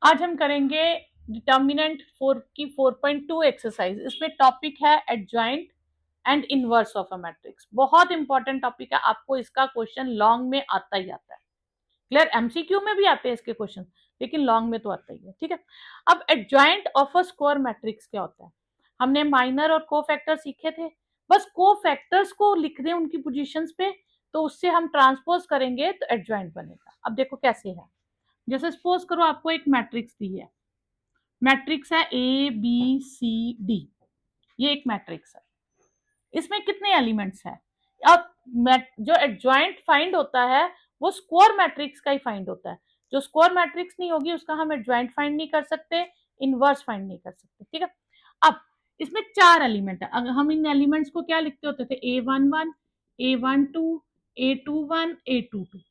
आज हम करेंगे डिटर्मिनेंट 4 की 4.2 एक्सरसाइज। इसमें टॉपिक है adjoint and inverse of a matrix. बहुत इंपॉर्टेंट टॉपिक है, आपको इसका क्वेश्चन लॉन्ग में आता ही आता है। क्लियर? एमसीक्यू में भी आते हैं इसके क्वेश्चन, लेकिन लॉन्ग में तो आता ही है। ठीक है, अब adjoint of a square matrix क्या होता है? हमने माइनर और कोफैक्टर सीखे थे। बस कोफैक्टर्स को लिख दें उनकी पोजीशंस पे, तो उससे हम ट्रांसपोज करेंगे तो एडजॉइंट बनेगा। अब देखो कैसे है। जैसे सपोज करो आपको एक मैट्रिक्स दी है, मैट्रिक्स है ए बी सी डी। ये एक मैट्रिक्स है, इसमें कितने एलिमेंट्स हैं? अब जो एडजॉइंट फाइंड होता है वो स्क्वायर मैट्रिक्स का ही फाइंड होता है। जो स्क्वायर मैट्रिक्स नहीं होगी उसका हम एडजॉइंट फाइंड नहीं कर सकते, इनवर्स फाइंड नहीं कर सकते। ठीक है, अब इसमें 4 एलिमेंट है। अगर हम इन एलिमेंट्स को क्या लिखते होते थे? A11, A12, A21, A22।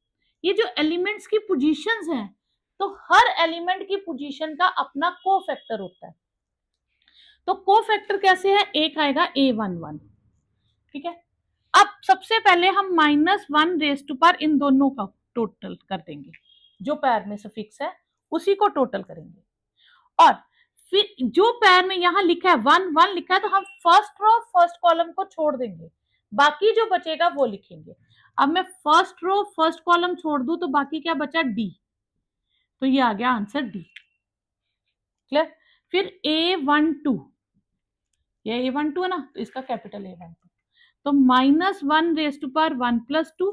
ये जो एलिमेंट्स की पोजीशंस हैं, तो हर एलिमेंट की पोजीशन का अपना कोफैक्टर होता है। तो कोफैक्टर कैसे है? एक आएगा A11। ठीक है, अब सबसे पहले हम -1 रेज टू पावर इन दोनों का टोटल कर देंगे। जो पैर में सफिक्स है उसी को टोटल करेंगे, और फिर जो पैर में यहां लिखा है 1 1 लिखा है, तो हम फर्स्ट रो फर्स्ट कॉलम को छोड़ देंगे, बाकी जो बचेगा वो लिखेंगे। अब मैं फर्स्ट रो फर्स्ट कॉलम छोड़ दूं तो बाकी क्या बचा? डी। तो ये आ गया आंसर डी। क्लियर? फिर A12, ये A12 है ना, तो इसका कैपिटल A12। तो -1 रेज टू पावर 1 + 2।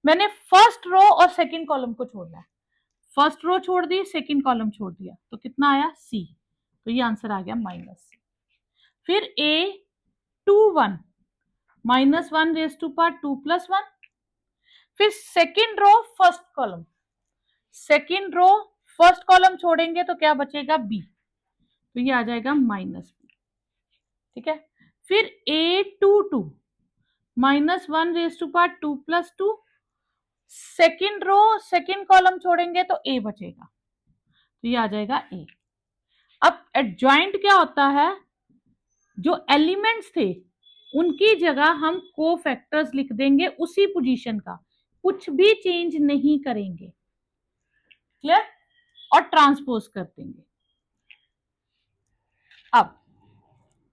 मैंने फर्स्ट रो और सेकंड कॉलम को छोड़ना है। फर्स्ट रो छोड़ दी, सेकंड कॉलम छोड़ दिया, तो कितना आया? सी। तो ये आंसर आ गया -C। फिर A21, -1 रेज टू पावर 2 + 1। फिर second row first column, second row first column छोड़ेंगे तो क्या बचेगा? बी। तो ये आ जाएगा -B। ठीक है, फिर A22, -1 raise to power 2 + 2। Second row second column छोड़ेंगे तो ए बचेगा, तो ये आ जाएगा ए। अब एडजॉइंट क्या होता है? जो एलिमेंट्स थे उनकी जगह हम कोफैक्टर्स लिख देंगे उसी पोजीशन का, कुछ भी चेंज नहीं करेंगे। क्लियर? और ट्रांसपोज कर देंगे। अब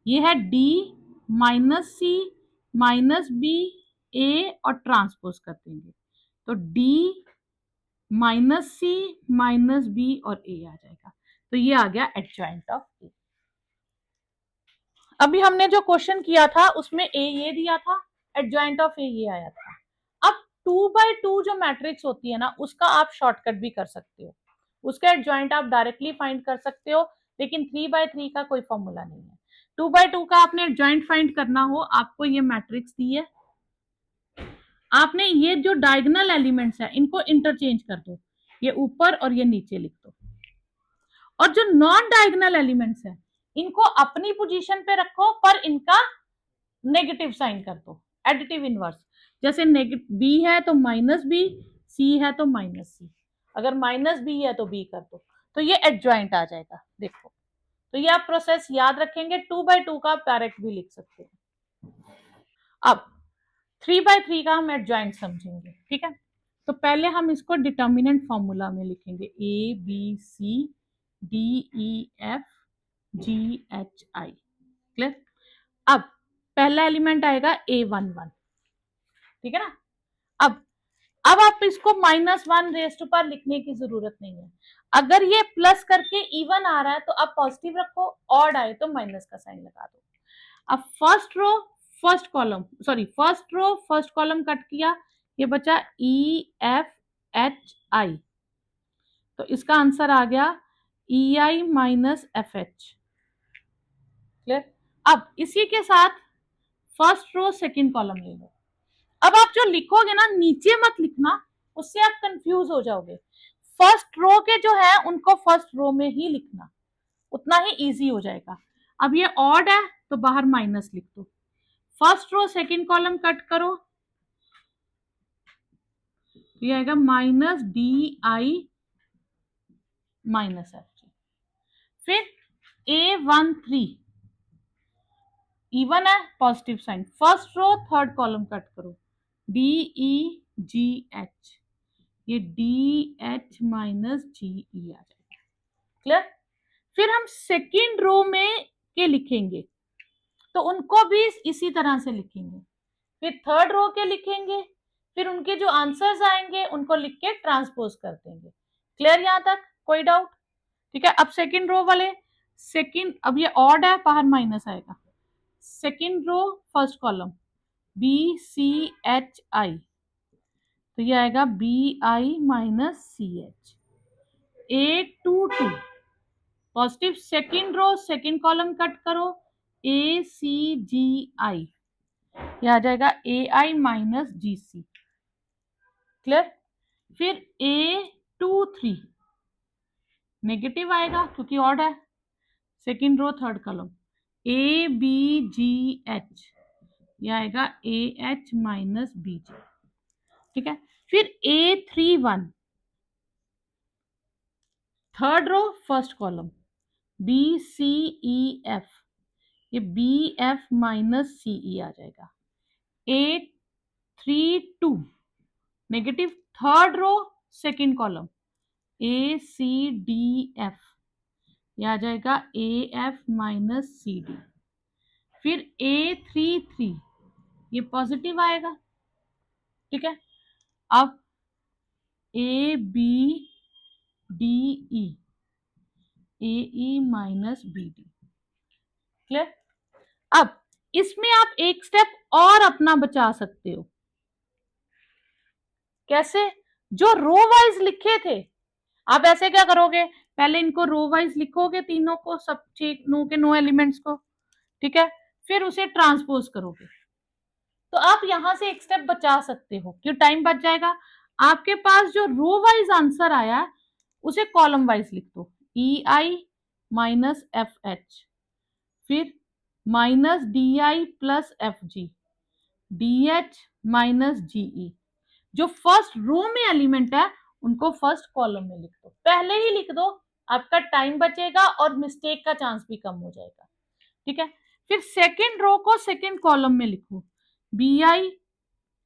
ये है डी -C -B ए, और ट्रांसपोज कर देंगे तो डी -C -B और ए आ जाएगा। तो ये आ गया एडजॉइंट ऑफ ए। अभी हमने जो क्वेश्चन किया था उसमें ए ये दिया था, एडजॉइंट ऑफ ए ये आया था। अब 2/2 जो मैट्रिक्स होती है ना, उसका आप शॉर्टकट भी कर सकते हो, उसका एडजॉइंट आप डायरेक्टली फाइंड कर सकते हो, लेकिन 3/3 का कोई फॉर्मूला नहीं है। 2/2 का आपने एडजॉइंट फाइंड करना हो, आपको ये मैट्रिक्स दी है, आपने ये जो डायगोनल एलिमेंट्स है इनको इंटरचेंज कर दो, ये ऊपर और ये नीचे लिख दो, और जो नॉन डायगोनल एलिमेंट्स है इनको अपनी पोजीशन पे रखो, पर इनका नेगेटिव साइन कर दो, एडिटिव इनवर्स। जैसे बी है तो -B, सी है तो -C, अगर -B है तो बी कर दो, तो ये एडजॉइंट आ जाएगा। देखो, तो ये आप प्रोसेस याद रखेंगे। 2/2 का आप डायरेक्ट भी लिख सकते हैं। अब 3/3 का हम एडजॉइंट समझेंगे। ठीक है, तो पहले हम इसको डिटर्मिनेंट फॉर्मूला में लिखेंगे, ABCDEFGHI। क्लियर? अब पहला एलिमेंट आएगा A11। ठीक है ना? अब आप इसको -1 रेज टू पावर लिखने की जरूरत नहीं है। अगर ये प्लस करके इवन आ रहा है तो आप पॉजिटिव रखो, ऑड आए तो माइनस का साइन लगा दो। अब first row first column, sorry first row first column cut किया, ये बचा EFHI, तो इसका आंसर आ गया EI -FH। क्लियर? अब इसी के साथ फर्स्ट रो सेकंड कॉलम ले लो। अब आप जो लिखोगे ना, नीचे मत लिखना, उससे आप कंफ्यूज हो जाओगे। फर्स्ट रो के जो है उनको फर्स्ट रो में ही लिखना, उतना ही इजी हो जाएगा। अब ये ऑड है तो बाहर माइनस लिख दो, first row second column cut करो, ये आएगा -DI -FG। फिर A13 इवन है, positive sign, first row third column cut करो, DEGH, ये DH -GE आ जाएगा। क्लियर। फिर हम सेकेंड रो में के लिखेंगे तो उनको भी इसी तरह से लिखेंगे, फिर थर्ड रो के लिखेंगे, फिर उनके जो आंसर्स आएंगे उनको लिख के ट्रांसपोज कर देंगे। क्लियर यहां तक, कोई डाउट? ठीक है, अब सेकेंड रो वाले, सेकेंड, अब ये ऑड है, बाहर माइनस आएगा, second row first column BCHI, तो ये आएगा BI minus CH, 822 positive. Second row second column cut करो, ACGI, ये आ जाएगा AI माइनस GC। क्लियर। फिर A23 नेगेटिव आएगा क्योंकि ऑड है, second row third column, ABGH, ये आएगा AH माइनस BG। ठीक है। फिर A31 third row first column, BCEF, ये BF माइनस CE आ जाएगा। A32 negative third row second column, ACDF, ये आ जाएगा AF माइनस CD। फिर A33 ये पॉजिटिव आएगा। ठीक है। अब ABDE, AE minus BD। Clear. अब इसमें आप एक स्टेप और अपना बचा सकते हो। कैसे? जो रो वाइज लिखे थे, आप ऐसे क्या करोगे, पहले इनको रो वाइज लिखोगे तीनों को, सब नो एलिमेंट्स को, ठीक है, फिर उसे ट्रांसपोज करोगे, तो आप यहां से एक स्टेप बचा सकते हो, क्यों टाइम बच जाएगा। आपके पास जो रो वाइज आंसर आया उसे कॉलम वाइज लिख दो, EI माइनस FH, फिर minus DI plus FG, DH minus GE। जो फर्स्ट रो में एलिमेंट है उनको फर्स्ट कॉलम में लिख दो, पहले ही लिख दो, आपका टाइम बचेगा और मिस्टेक का चांस भी कम हो जाएगा। ठीक है। फिर सेकेंड रो को सेकेंड कॉलम में लिखो, BI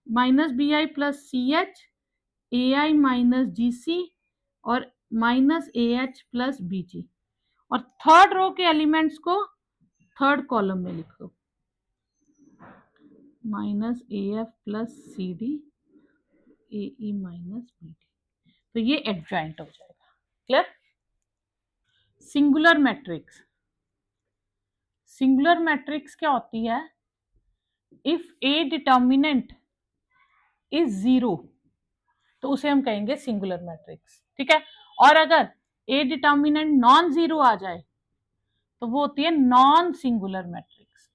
minus BI plus CH, AI minus GC और माइनस AH प्लस BG, और थर्ड रो के एलिमेंट्स को थर्ड कॉलम में लिख दो, minus AF plus CD, AE minus BD, तो ये एडजॉइंट हो जाएगा। Clear. Singular matrix, singular matrix क्या होती है, इफ ए डिटर्मिनेंट इज 0 तो उसे हम कहेंगे सिंगुलर मैट्रिक्स। ठीक है। और अगर ए डिटर्मिनेंट नॉन जीरो आ जाए तो वो होती है नॉन सिंगुलर मैट्रिक्स।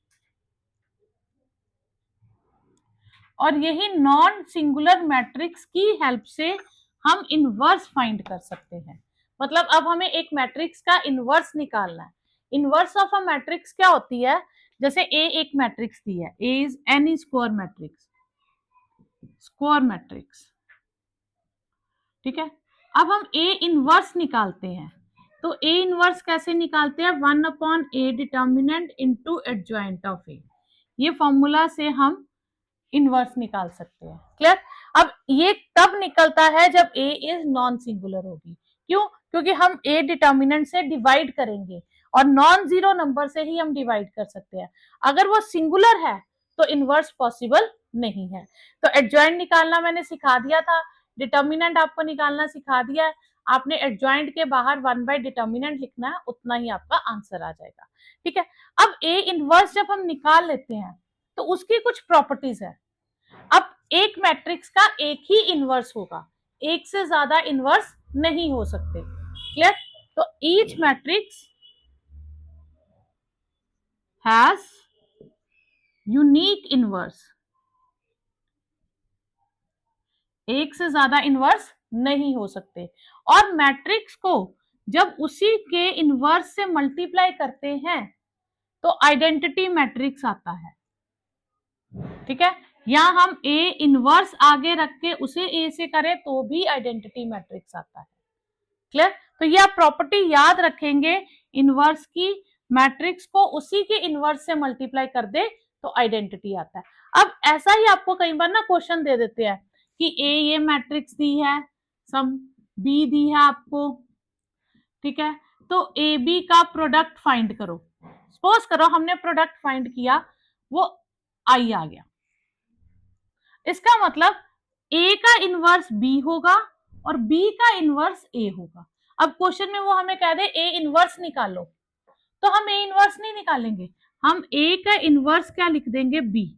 और यही नॉन सिंगुलर मैट्रिक्स की हेल्प से हम इनवर्स फाइंड कर सकते हैं। मतलब अब हमें एक मैट्रिक्स का इनवर्स निकालना है। इनवर्स ऑफ अ मैट्रिक्स क्या होती है, जैसे ए एक मैट्रिक्स दी है, A is any square matrix, square matrix. ठीक है। अब हम ए इनवर्स निकालते हैं, तो ए इनवर्स कैसे निकालते हैं, 1/a determinant into adjoint of A, ये फॉर्मूला से हम इनवर्स निकाल सकते हैं। क्लियर। अब ये तब निकलता है जब ए इज नॉन सिंगुलर होगी। क्यों? क्योंकि हम ए डिटर्मिनेंट से डिवाइड करेंगे और नॉन जीरो नंबर से ही हम डिवाइड कर सकते हैं। अगर वो सिंगुलर है तो इनवर्स पॉसिबल नहीं है। तो एडजॉइंट निकालना मैंने सिखा दिया था, डिटर्मिनेंट आपको निकालना सिखा दिया है, आपने एडजॉइंट के बाहर 1 बाय डिटर्मिनेंट लिखना है, उतना ही आपका आंसर आ जाएगा। ठीक है। अब ए इनवर्स जब हम निकाल लेते हैं तो उसकी कुछ प्रॉपर्टीज है। अब एक मैट्रिक्स का एक ही इनवर्स होगा, एक से ज्यादा इनवर्स नहीं हो सकते। क्लियर। तो each matrix has unique inverse, एक से ज्यादा इनवर्स नहीं हो सकते। और मैट्रिक्स को जब उसी के इनवर्स से मल्टीप्लाई करते हैं तो आइडेंटिटी मैट्रिक्स आता है। ठीक है। यहां हम ए इनवर्स आगे रख के उसे ए से करें तो भी आइडेंटिटी मैट्रिक्स आता है। क्लियर। तो ये आप प्रॉपर्टी याद रखेंगे, इनवर्स की, मैट्रिक्स को उसी के इनवर्स से मल्टीप्लाई कर दे तो आइडेंटिटी आता है। अब ऐसा ही आपको कई बार ना क्वेश्चन दे देते हैं कि ए ये मैट्रिक्स दी है, सम बी दी है आपको, ठीक है, तो ए बी का प्रोडक्ट फाइंड करो। सपोज करो हमने प्रोडक्ट फाइंड किया, वो आई आ गया, इसका मतलब ए का इनवर्स बी होगा और बी का इनवर्स ए होगा। अब क्वेश्चन में वो हमें कह दे ए इनवर्स निकालो, तो हम ए इनवर्स नहीं निकालेंगे, हम ए का इनवर्स क्या लिख देंगे, बी।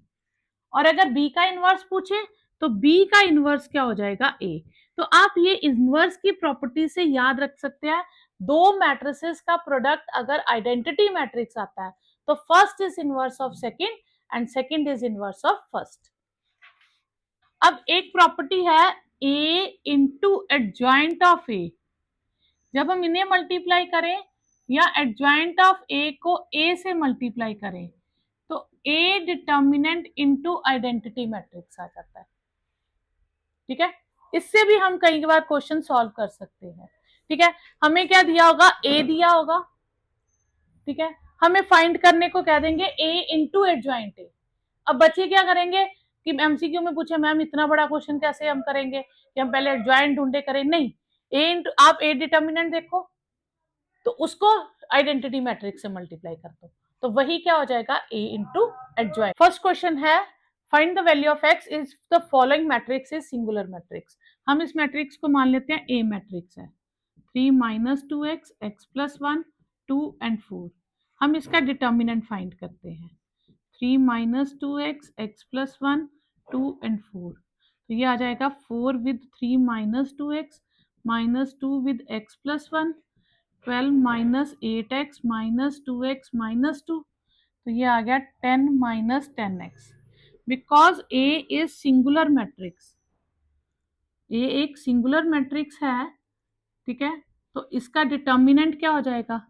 और अगर बी का इनवर्स पूछे तो बी का इनवर्स क्या हो जाएगा, ए। तो आप ये इनवर्स की प्रॉपर्टी से याद रख सकते हैं, दो मैट्रिसेस का प्रोडक्ट अगर आइडेंटिटी मैट्रिक्स आता है तो first is inverse of second and second is inverse of first. अब एक प्रॉपर्टी है ए इंटू एडजॉइंट ऑफ ए। जब हम इन्हें मल्टीप्लाई करें या एडजॉइंट ऑफ ए को ए से मल्टीप्लाई करें तो A determinant into identity matrix आ जाता है। ठीक है, इससे भी हम कई बार क्वेश्चन सॉल्व कर सकते हैं। ठीक है, हमें क्या दिया होगा, ए दिया होगा। ठीक है, हमें फाइंड करने को कह देंगे ए इंटू एडजॉइंट ए। अब बच्चे क्या करेंगे कि एमसीक्यू में पूछे मैम इतना बड़ा क्वेश्चन कैसे हम करेंगे कि हम पहले एडजॉइंट ढूंढे करें, नहीं। ए इंटू, आप ए डिटर्मिनेंट देखो तो उसको आइडेंटिटी मैट्रिक्स से मल्टीप्लाई कर दो, तो वही क्या हो जाएगा, ए इंटू एडजॉइंट। फर्स्ट क्वेश्चन है find the value of x is the following matrix is singular matrix. हम इस मैट्रिक्स को मान लेते हैं ए मैट्रिक्स है, 3 minus 2x, x plus 1, 2 and 4। हम इसका डिटर्मिनेंट फाइंड करते हैं, 3 minus 2x, x plus 1, 2 and 4। तो ये आ जाएगा 4 with 3 minus 2x minus 2 with x plus 1, 12 minus 8x minus 2x minus 2। तो ये आ गया 10 minus 10x। Because A is singular matrix, A एक सिंगुलर मैट्रिक्स है। ठीक है, तो इसका डिटर्मिनेंट क्या हो जाएगा,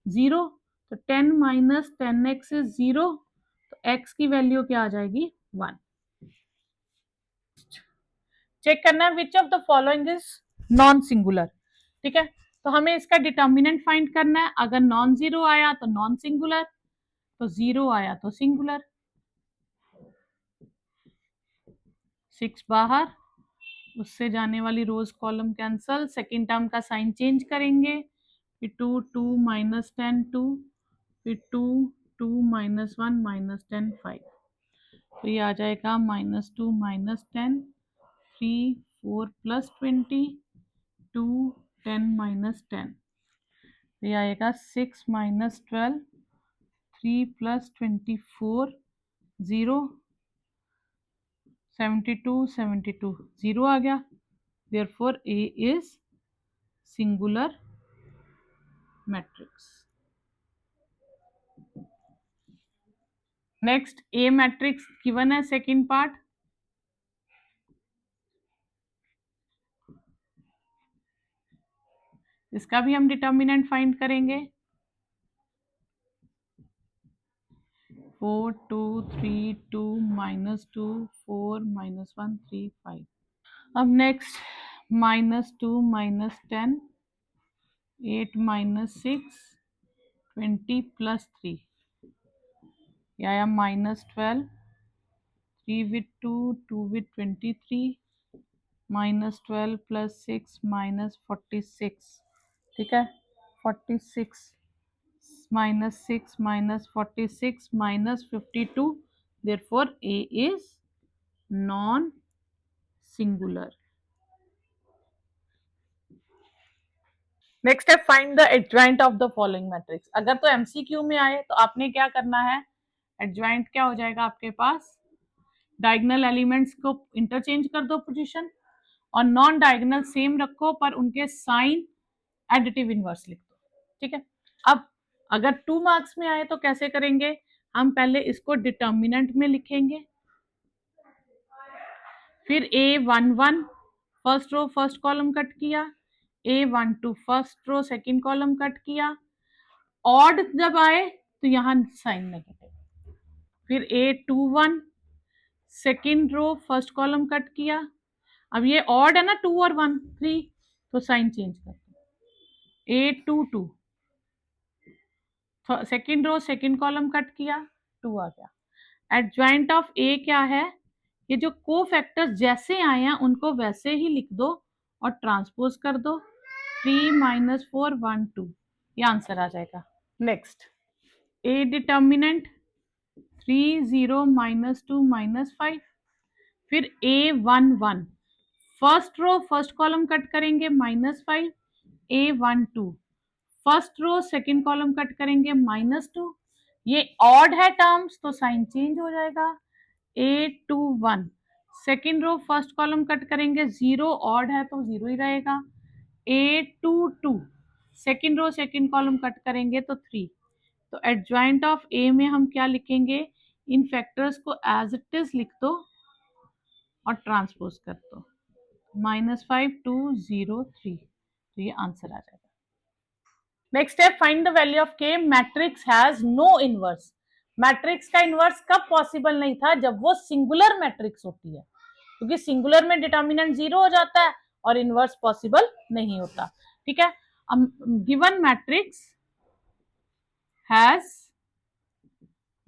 0। तो 10 माइनस 10x इज 0, तो x की वैल्यू क्या आ जाएगी, 1। चेक करना है which of the following is non singular. ठीक है, तो हमें इसका डिटर्मिनेंट फाइंड करना है, अगर नॉन जीरो आया तो नॉन सिंगुलर, तो 0 आया तो सिंगुलर। 6 बाहर, उससे जाने वाली रोज कॉलम कैंसल, सेकेंड टर्म का साइन चेंज करेंगे, फिर 2 2 माइनस 10 2, फिर 2 2 माइनस 1 माइनस 10 5। तो ये आ जाएगा -2 माइनस 10, 3 4 प्लस 20, 2 10 माइनस 10। ये आएगा 6 माइनस 12, 3 प्लस 24, 0, 72 72, 0 आ गया। Therefore A is singular matrix. Next A matrix given है second part. इसका भी हम डिटर्मिनेंट फाइंड करेंगे, 4 2 3 2 -2 4 -1 3 5। अब नेक्स्ट -2 -10, 8 -6 20 प्लस 3, यह आया -12, 3 with 2 2 with 23, -12 प्लस 6 -46। ठीक है, 46 -6 -46 -52, therefore A is non singular। Next है find the adjoint of the following matrix. अगर तो एमसीक्यू में आए तो आपने क्या करना है, एडजॉइंट क्या हो जाएगा आपके पास, डायगोनल एलिमेंट्स को इंटरचेंज कर दो पोजीशन, और नॉन डायगोनल सेम रखो पर उनके साइन एडिटिव इनवर्स लिख दो। ठीक है, अब अगर 2 मार्क्स में आए तो कैसे करेंगे, हम पहले इसको डिटर्मिनेंट में लिखेंगे, फिर A11 first row first column cut किया, A12 first row second column cut किया, ऑड जब आए तो यहाँ साइन नेगेटिव, फिर A21 second row first column cut किया, अब ये ऑड है ना, 2 और 1 3, तो साइन चेंज कर दो, A22 second row second column cut किया, 2 आ गया। एडजॉइंट ऑफ ए क्या है, ये जो को फैक्टर्स जैसे आए हैं उनको वैसे ही लिख दो और ट्रांसपोज कर दो, 3 -4 1 2, ये आंसर आ जाएगा। नेक्स्ट, ए डिटर्मिनेंट 3 0 -2 -5, फिर A11, first row first column cut करेंगे -5, A12, first row second column cut करेंगे -2, ये ऑड है टर्म्स तो साइन चेंज हो जाएगा, A21, second row first column cut करेंगे, 0 ऑड है तो 0 ही रहेगा, A22, second row second column cut करेंगे तो 3, तो एडजॉइंट ऑफ ए में हम क्या लिखेंगे, इन फैक्टर्स को एज इट इज लिख दो और ट्रांसपोज कर दो, -5 2 0 3, तो ये आंसर आ जाएगा। नेक्स्ट है find the value of K, matrix has no inverse. Matrix का इनवर्स कब पॉसिबल नहीं था, जब वो सिंगुलर मैट्रिक्स होती है, क्योंकि सिंगुलर में डिटर्मिनेंट 0 हो जाता है और इनवर्स पॉसिबल नहीं होता। ठीक है, given matrix has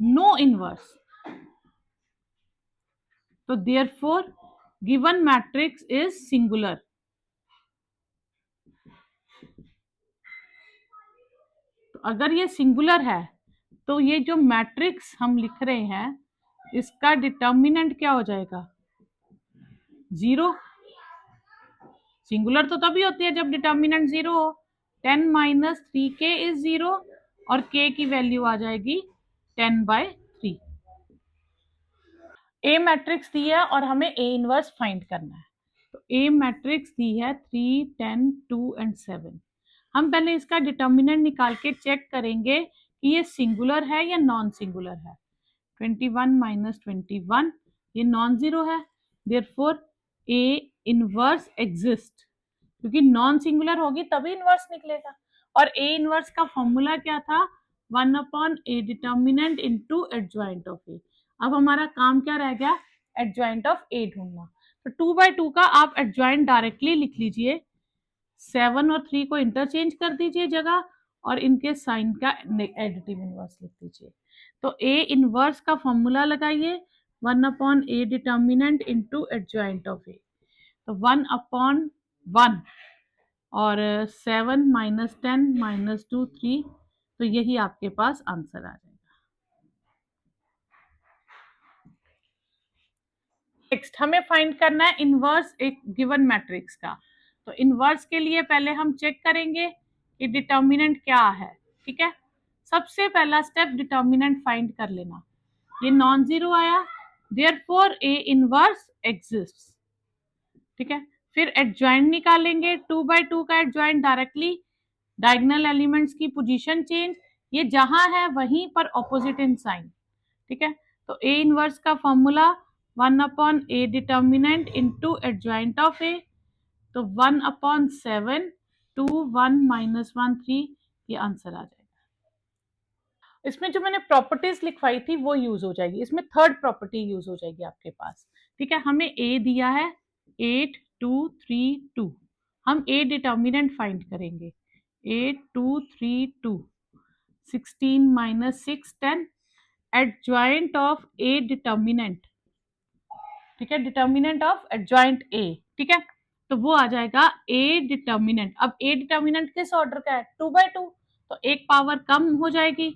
no inverse, तो therefore given matrix is singular. तो अगर ये सिंगुलर है तो ये जो मैट्रिक्स हम लिख रहे हैं इसका डिटर्मिनेंट क्या हो जाएगा, 0। सिंगुलर तो तभी होती है जब डिटर्मिनेंट 0 हो। 10 - 3k इज 0 और k की वैल्यू आ जाएगी 10/3। ए मैट्रिक्स दी है और हमें ए इनवर्स फाइंड करना है। तो ए मैट्रिक्स दी है 3 10 2 एंड 7। हम पहले इसका डिटर्मिनेंट निकाल के चेक करेंगे कि ये सिंगुलर है या नॉन सिंगुलर है। 21 - 21 ये नॉन जीरो है, देयरफॉर ए इनवर्स एग्जिस्ट, क्योंकि नॉन सिंगुलर होगी तभी इनवर्स निकलेगा। और ए इनवर्स का फॉर्मूला क्या था, 1/a determinant into adjoint of A. अब हमारा काम क्या रह गया, एडजॉइंट ऑफ ए ढूंढना। तो 2/2 का आप एडजॉइंट डायरेक्टली लिख लीजिए, 7 और 3 को इंटरचेंज कर दीजिए जगह और इनके साइन का एडिटिव इनवर्स लिख दीजिए। तो ए इनवर्स का फॉर्मूला लगाइए, 1/a determinant into adjoint of A. तो 1/1 और 7 - 10 - 2 3, तो यही आपके पास आंसर आ जाएगा। नेक्स्ट हमें फाइंड करना है इनवर्स एक गिवन मैट्रिक्स का। तो इनवर्स के लिए पहले हम चेक करेंगे कि डिटर्मिनेंट क्या है। ठीक है, सबसे पहला स्टेप डिटर्मिनेंट फाइंड कर लेना। ये नॉन जीरो आया, देयरफॉर ए इनवर्स एग्जिस्ट्स। ठीक है, फिर एडजॉइंट निकालेंगे, 2/2 का एडजॉइंट डायरेक्टली, डायगोनल एलिमेंट्स की पोजीशन चेंज, ये जहां है वहीं पर ऑपोजिट इन साइन। ठीक है, तो ए इनवर्स का formula 1/a determinant into adjoint of A, तो 1/7 2 1 -1 3, ये आंसर आ जाएगा। इसमें जो मैंने प्रॉपर्टीज लिखवाई थी वो यूज हो जाएगी, इसमें थर्ड प्रॉपर्टी यूज हो जाएगी आपके पास। ठीक है, हमें ए दिया है 8 2 3 2, हम ए डिटर्मिनेंट फाइंड करेंगे, 8 2 3 2, 16 - 6 10, एडजॉइंट ऑफ ए डिटर्मिनेंट। ठीक है, डिटर्मिनेंट ऑफ एडजॉइंट ए। ठीक है, तो वो आ जाएगा ए डिटर्मिनेंट। अब ए डिटर्मिनेंट किस ऑर्डर का है, 2/2, तो एक पावर कम हो जाएगी,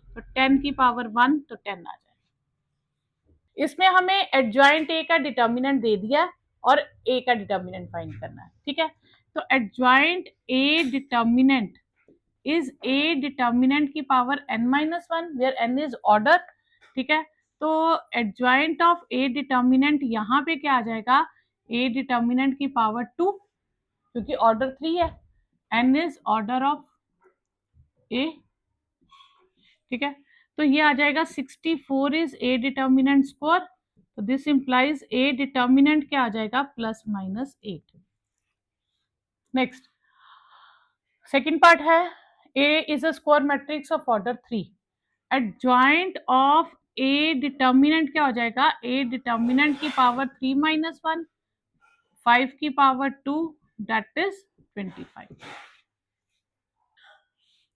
तो 10 की पावर 1, तो 10 आ जाएगा। इसमें हमें एडजॉइंट ए का डिटर्मिनेंट दे दिया और ए का डिटर्मिनेंट फाइंड करना है। ठीक है, तो adjoint A determinant is A determinant की power n-1 where n is order. ठीक है, तो एडजॉइंट ऑफ ए डिटर्मिनेंट यहाँ पे क्या आ जाएगा, ए डिटर्मिनेंट की पावर 2, क्योंकि ऑर्डर 3 है, n is order of A. ठीक है, तो ये आ जाएगा 64 इज ए डिटर्मिनेंट स्क्वायर, तो दिस इंप्लाइज ए डिटर्मिनेंट क्या आ जाएगा, +-8। नेक्स्ट सेकेंड पार्ट है, A is a square matrix of order 3, adjoint of A determinant क्या हो जाएगा, ए डिटर्मिनेंट की पावर 3 - 1, 5 की पावर 2, दैट इज 25।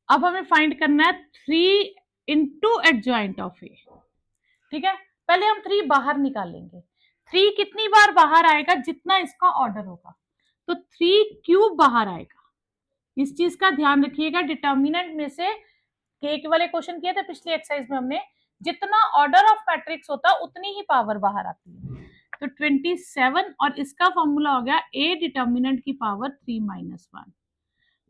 अब हमें फाइंड करना है 3 इंटू एडजॉइंट ऑफ ए। ठीक है, पहले हम 3 बाहर निकालेंगे, 3 कितनी बार बाहर आएगा, जितना इसका ऑर्डर होगा, तो 3 क्यूब बाहर आएगा। इस चीज का ध्यान रखिएगा। डिटर्मिनेंट में से के वाले क्वेश्चन किए थे पिछली एक्सरसाइज में हमने, जितना ऑर्डर ऑफ मैट्रिक्स होता उतनी ही पावर बाहर आती है। तो 27 और इसका फॉर्मूला हो गया ए डिटर्मिनेंट की पावर 3 माइनस 1,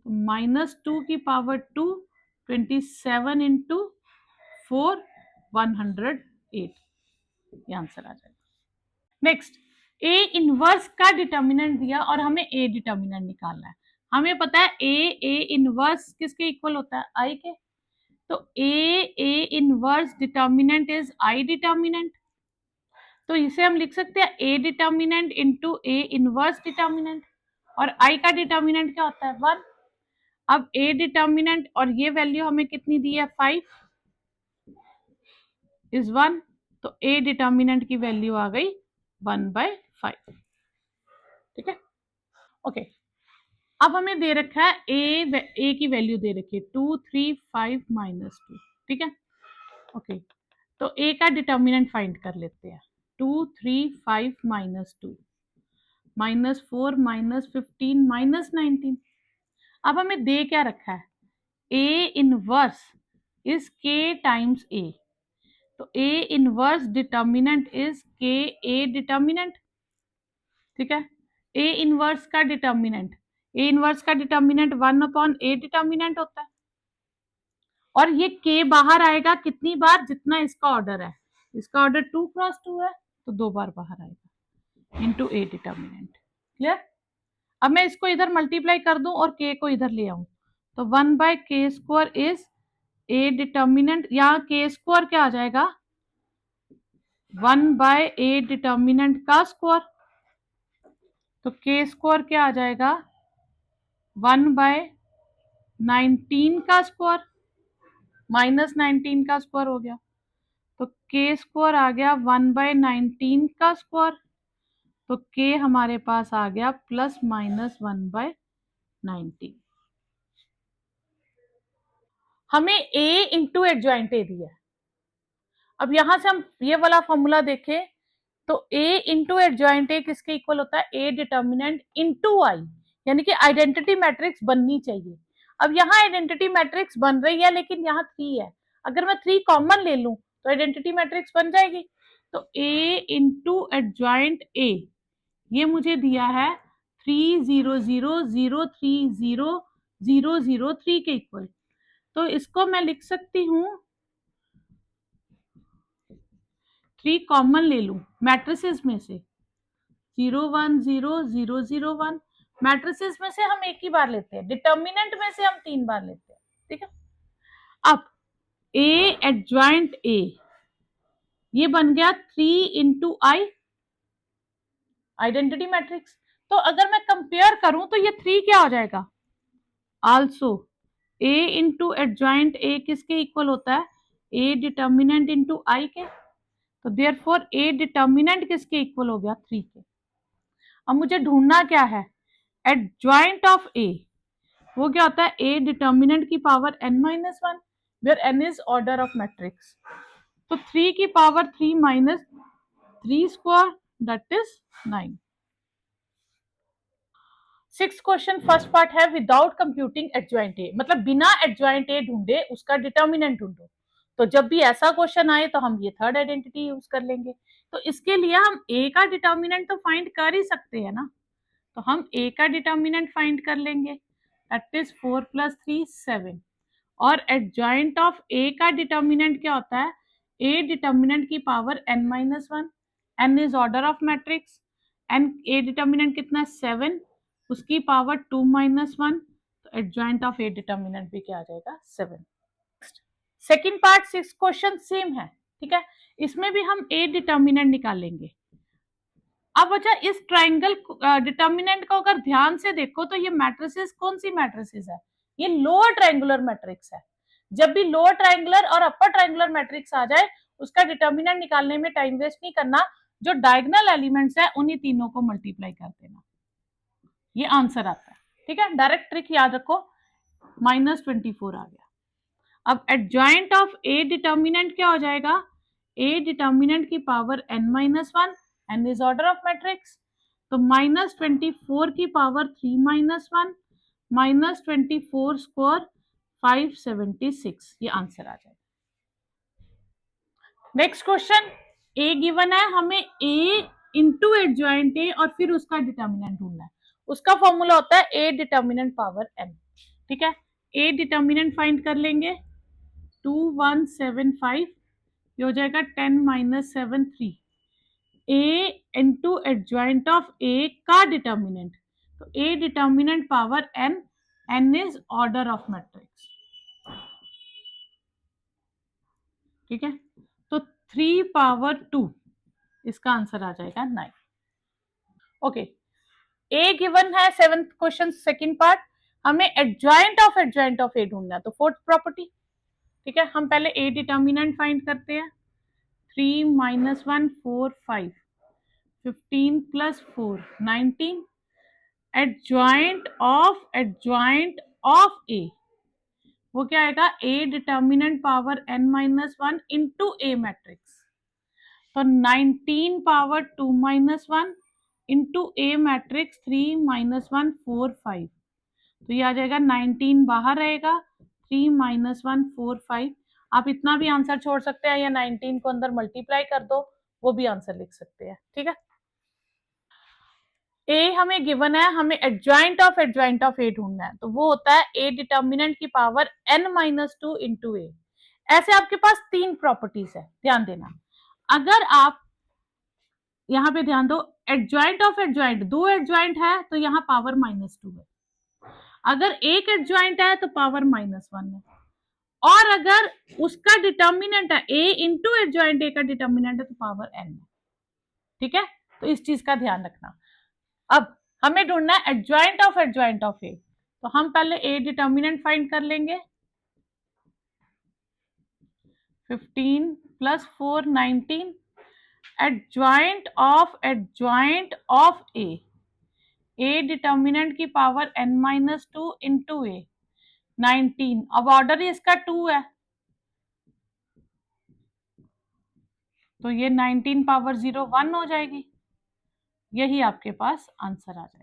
-2 की पावर 2, 27 इंटू 4, 108, ये आंसर आ जाएगा। नेक्स्ट, ए इनवर्स का डिटर्मिनेंट दिया और हमें ए डिटर्मिनेंट निकालना है। हमें पता है ए इनवर्स किसके इक्वल होता है, आई के। तो A inverse determinant is I determinant, तो इसे हम लिख सकते हैं ए determinant into A inverse determinant, और आई का डिटर्मिनेंट क्या होता है 1। अब ए डिटर्मिनेंट और ये वैल्यू हमें कितनी दी है 5 इज 1, तो ए डिटर्मिनेंट की वैल्यू आ गई 1/5। ठीक है, ओके। अब हमें दे रखा है ए की वैल्यू दे रखी है 2, 3, 5 -2। ठीक है, ओके। तो ए का डिटर्मिनेंट फाइंड कर लेते हैं। 2, 3, 5 -2, -4, -15, -19। अब हमें दे क्या रखा है, ए इनवर्स इज के टाइम्स ए, तो ए इनवर्स डिटर्मिनेंट इज के ए डिटर्मिनेंट। ठीक है, ए इनवर्स का डिटर्मिनेंट, ए इनवर्स का डिटर्मिनेंट 1/a डिटर्मिनेंट होता है, और ये के बाहर आएगा कितनी बार, जितना इसका ऑर्डर है। इसका ऑर्डर 2 क्रॉस 2 है, तो 2 बार बाहर आएगा इनटू ए डिटर्मिनेंट। क्लियर। अब मैं इसको इधर मल्टीप्लाई कर दूं और के को इधर ले आऊं, तो 1/k² इज ए डिटर्मिनेंट, यहाँ k² क्या आ जाएगा 1/a डिटर्मिनेंट का स्क्वायर, तो k² क्या आ जाएगा 1/19 का स्क्वायर, -19 का स्क्वायर हो गया, तो k² आ गया 1/19 का स्क्वायर, तो k हमारे पास आ गया ±1/19। हमें a इंटू एडजॉइंट ए दिया है। अब यहां से हम ये वाला फॉर्मूला देखें, तो a इंटू एडजॉइंट ए किसके इक्वल होता है, ए डिटर्मिनेंट इंटू आई, यानी कि आइडेंटिटी मैट्रिक्स बननी चाहिए। अब यहाँ आइडेंटिटी मैट्रिक्स बन रही है, लेकिन यहाँ 3 है, अगर मैं 3 कॉमन ले लूं तो आइडेंटिटी मैट्रिक्स बन जाएगी। तो a इंटू एडजॉइंट ए, ये मुझे दिया है 300003003 के इक्वल, तो इसको मैं लिख सकती हूँ, 3 कॉमन ले लूं मैट्रिसेस में से, 0 1 0 0 0 1, मैट्रिसेस में से हम एक ही बार लेते हैं, डिटर्मिनेंट में से हम 3 बार लेते हैं। ठीक है, अब ए एडजॉइंट ए, ये बन गया 3 इंटू आई, आइडेंटिटी मैट्रिक्स। तो अगर मैं कंपेयर करूं तो ये 3 क्या हो जाएगा, also a into adjoint A किसके इक्वल होता है, ए डिटर्मिनेंट इंटू आई के, तो देयरफॉर ए डिटर्मिनेंट किसके इक्वल हो गया 3 के। अब मुझे ढूंढना क्या है, एडजॉइंट ऑफ ए, वो क्या होता है ए डिटर्मिनेंट की power n-1, where n is order of matrix, तो 3 की पावर 3 minus 3 square that is 9। 6 question first part है विदाउट कंप्यूटिंग एडजॉइंट ए, मतलब बिना एडजॉइंट ए ढूंढे उसका डिटर्मिनेंट ढूंढो। तो जब भी ऐसा क्वेश्चन आए तो हम ये थर्ड आइडेंटिटी यूज कर लेंगे। तो इसके लिए हम ए का डिटर्मिनेंट तो फाइंड कर ही सकते हैं ना, तो हम ए का डिटर्मिनेंट फाइंड कर लेंगे, दैट इज 4 + 3 7, और एडजॉइंट ऑफ ए का डिटर्मिनेंट क्या होता है, ए डिटर्मिनेंट की power n-1, n is order of matrix, n A determinant कितना है 7, उसकी पावर 2-1, तो एडजॉइंट ऑफ ए डिटर्मिनेंट भी क्या आ जाएगा 7। सेकेंड पार्ट 6 क्वेश्चन सेम है, ठीक है, इसमें भी हम ए डिटर्मिनेंट निकालेंगे। अब अच्छा, इस ट्राइंगल डिटर्मिनेंट को अगर ध्यान से देखो तो ये मैट्रिसेस कौन सी मैट्रिसेस है, ये लोअर ट्राइंगुलर मैट्रिक्स है। जब भी लोअर ट्राइंगुलर और अपर ट्राइंगुलर मैट्रिक्स आ जाए उसका डिटर्मिनेंट निकालने में टाइम वेस्ट नहीं करना, जो डायगोनल एलिमेंट्स है उन्हीं तीनों को मल्टीप्लाई कर देना, ये आंसर आता है। ठीक है, डायरेक्ट ट्रिक याद रखो, -24 आ गया। अब एडजॉइंट ऑफ ए डिटर्मिनेंट क्या हो जाएगा, ए डिटर्मिनेंट की power n-1, n is order of matrix, तो -24 की पावर 3-1 -24 स्क्वायर 576, ये आंसर आ जाएगा। नेक्स्ट क्वेश्चन, ए गिवन है, हमें ए इंटू एडजॉइंट ए और फिर उसका डिटर्मिनेंट ढूंढना है। उसका फॉर्मूला होता है ए डिटर्मिनेंट पावर एन। ठीक है, ए डिटर्मिनेंट फाइंड कर लेंगे, 2175, ये हो जाएगा 10 - 7 3। A into adjoint of A का डिटर्मिनेंट, तो A determinant power N, N is order of matrix. ठीक है, तो 3 पावर 2, इसका आंसर आ जाएगा 9। ओके, ए गिवन है, 7th क्वेश्चन सेकंड पार्ट, हमें एडजॉइंट ऑफ ए ढूंढना है, तो फोर्थ प्रॉपर्टी। ठीक है, हम पहले ए डिटर्मिनेंट फाइंड करते हैं, 3 - 1 4 5, 15 + 4 19, एडजॉइंट ऑफ ए, वो क्या आएगा, ए डिटर्मिनेंट पावर n - 1 इंटू ए मैट्रिक्स, तो 19 पावर 2 - 1 इंटू ए मैट्रिक्स 3 - 1 4 5, तो ये आ जाएगा 19 बाहर रहेगा, 3 - 1 4 5। आप इतना भी आंसर छोड़ सकते हैं या 19 को अंदर मल्टीप्लाई कर दो, वो भी आंसर लिख सकते हैं। ठीक है, ए हमें गिवन है, हमें एडजॉइंट ऑफ ए ढूंढना है, तो वो होता है ए डिटर्मिनेंट की पावर n - 2 इंटू ए। ऐसे आपके पास 3 प्रॉपर्टीज है, ध्यान देना। अगर आप यहाँ पे ध्यान दो, एडजॉइंट ऑफ एडजॉइंट, 2 एडजॉइंट है तो यहाँ पावर -2 है, अगर एक एडजॉइंट है तो पावर -1 है, और अगर उसका डिटर्मिनेंट है ए इंटू एडजॉइंट ए का डिटर्मिनेंट है तो पावर n है। ठीक है, तो इस चीज का ध्यान रखना। अब हमें ढूंढना है एडजॉइंट ऑफ ए, तो हम पहले ए डिटर्मिनेंट फाइंड कर लेंगे, 15 + 4 19, एडजॉइंट ऑफ ए डिटर्मिनेंट की पावर n - 2 इंटू ए 19, अब ऑर्डर ही इसका 2 है, तो ये 19 पावर 0 1 हो जाएगी, यही आपके पास आंसर आ जाएगा।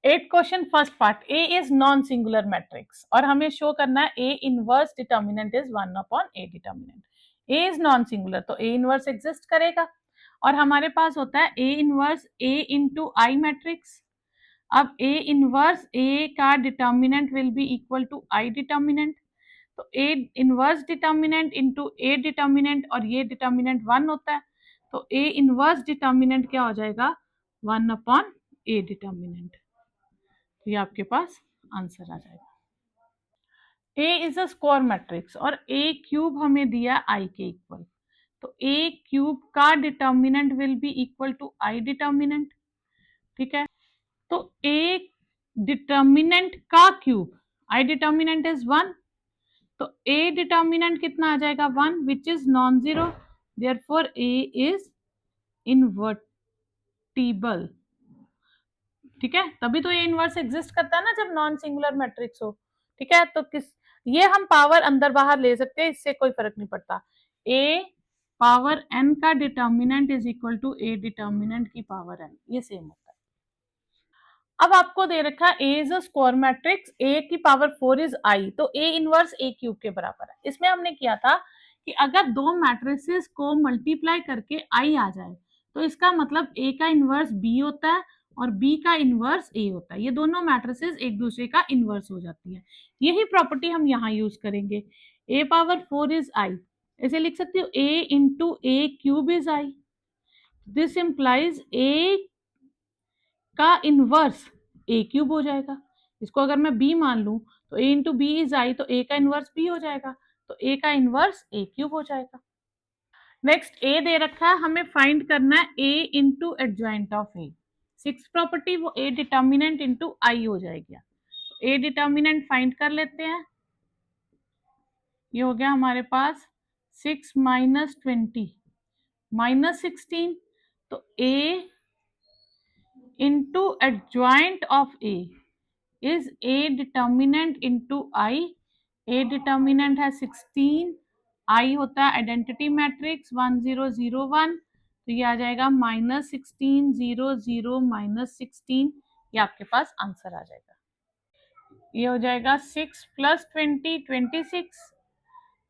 8 question first part, A is non singular matrix और हमें शो करना है A inverse determinant is 1/a determinant. A is non singular तो ए इनवर्स एग्जिस्ट करेगा, और हमारे पास होता है A inverse A into I matrix. अब ए इनवर्स ए का determinant will be equal to I determinant, तो A inverse determinant into A determinant, और ये डिटर्मिनेंट 1 होता है, तो ए इनवर्स डिटर्मिनेंट क्या हो जाएगा, 1/a डिटर्मिनेंट, तो ये आपके पास आंसर आ जाएगा। A is a square matrix और ए क्यूब हमें दिया आई के इक्वल, तो ए क्यूब का determinant will be equal to I determinant. ठीक है, तो ए डिटर्मिनेंट का क्यूब, आई डिटर्मिनेंट इज 1, तो ए डिटर्मिनेंट कितना आ जाएगा, 1, which is non zero, therefore A is invertible. ठीक है, तभी तो ये इनवर्स एग्जिस्ट करता है ना जब नॉन सिंगुलर मैट्रिक्स हो। ठीक है, तो ये हम पावर अंदर बाहर ले सकते हैं, इससे कोई फर्क नहीं पड़ता। ए पावर n का determinant is equal to A determinant की पावर n, ये सेम होता है। अब आपको दे रखा है A is a square matrix, A की पावर 4 इज आई, तो ए इनवर्स ए क्यूब के बराबर है। इसमें हमने किया था कि अगर दो मैट्रिसेस को मल्टीप्लाई करके आई आ जाए तो इसका मतलब ए का इनवर्स बी होता है और बी का इनवर्स ए होता है, ये दोनों मैट्रिसेस एक दूसरे का इनवर्स हो जाती है। यही प्रॉपर्टी हम यहाँ यूज करेंगे, ए पावर 4 इज आई, ऐसे लिख सकते हो A into A cube is I, this implies A का इनवर्स ए क्यूब हो जाएगा। इसको अगर मैं बी मान लूं तो A into B is I, तो ए का इनवर्स बी हो जाएगा, तो ए का इनवर्स ए क्यूब हो जाएगा। नेक्स्ट ए दे रखा है, हमें फाइंड करना है A into adjoint of A. 6 property वो ए डिटर्मिनेंट इंटू आई हो जाएगी, तो ए डिटर्मिनेंट फाइंड कर लेते हैं। ये हो गया हमारे पास 6 - 20 -16, तो A into adjoint of A is A determinant into I, A determinant है 16, आई होता है आइडेंटिटी मैट्रिक्स 1 0 0 1, तो ये आ जाएगा -16 0 0 -16, ये आपके पास आंसर आ जाएगा। ये हो जाएगा 6 + 20 26।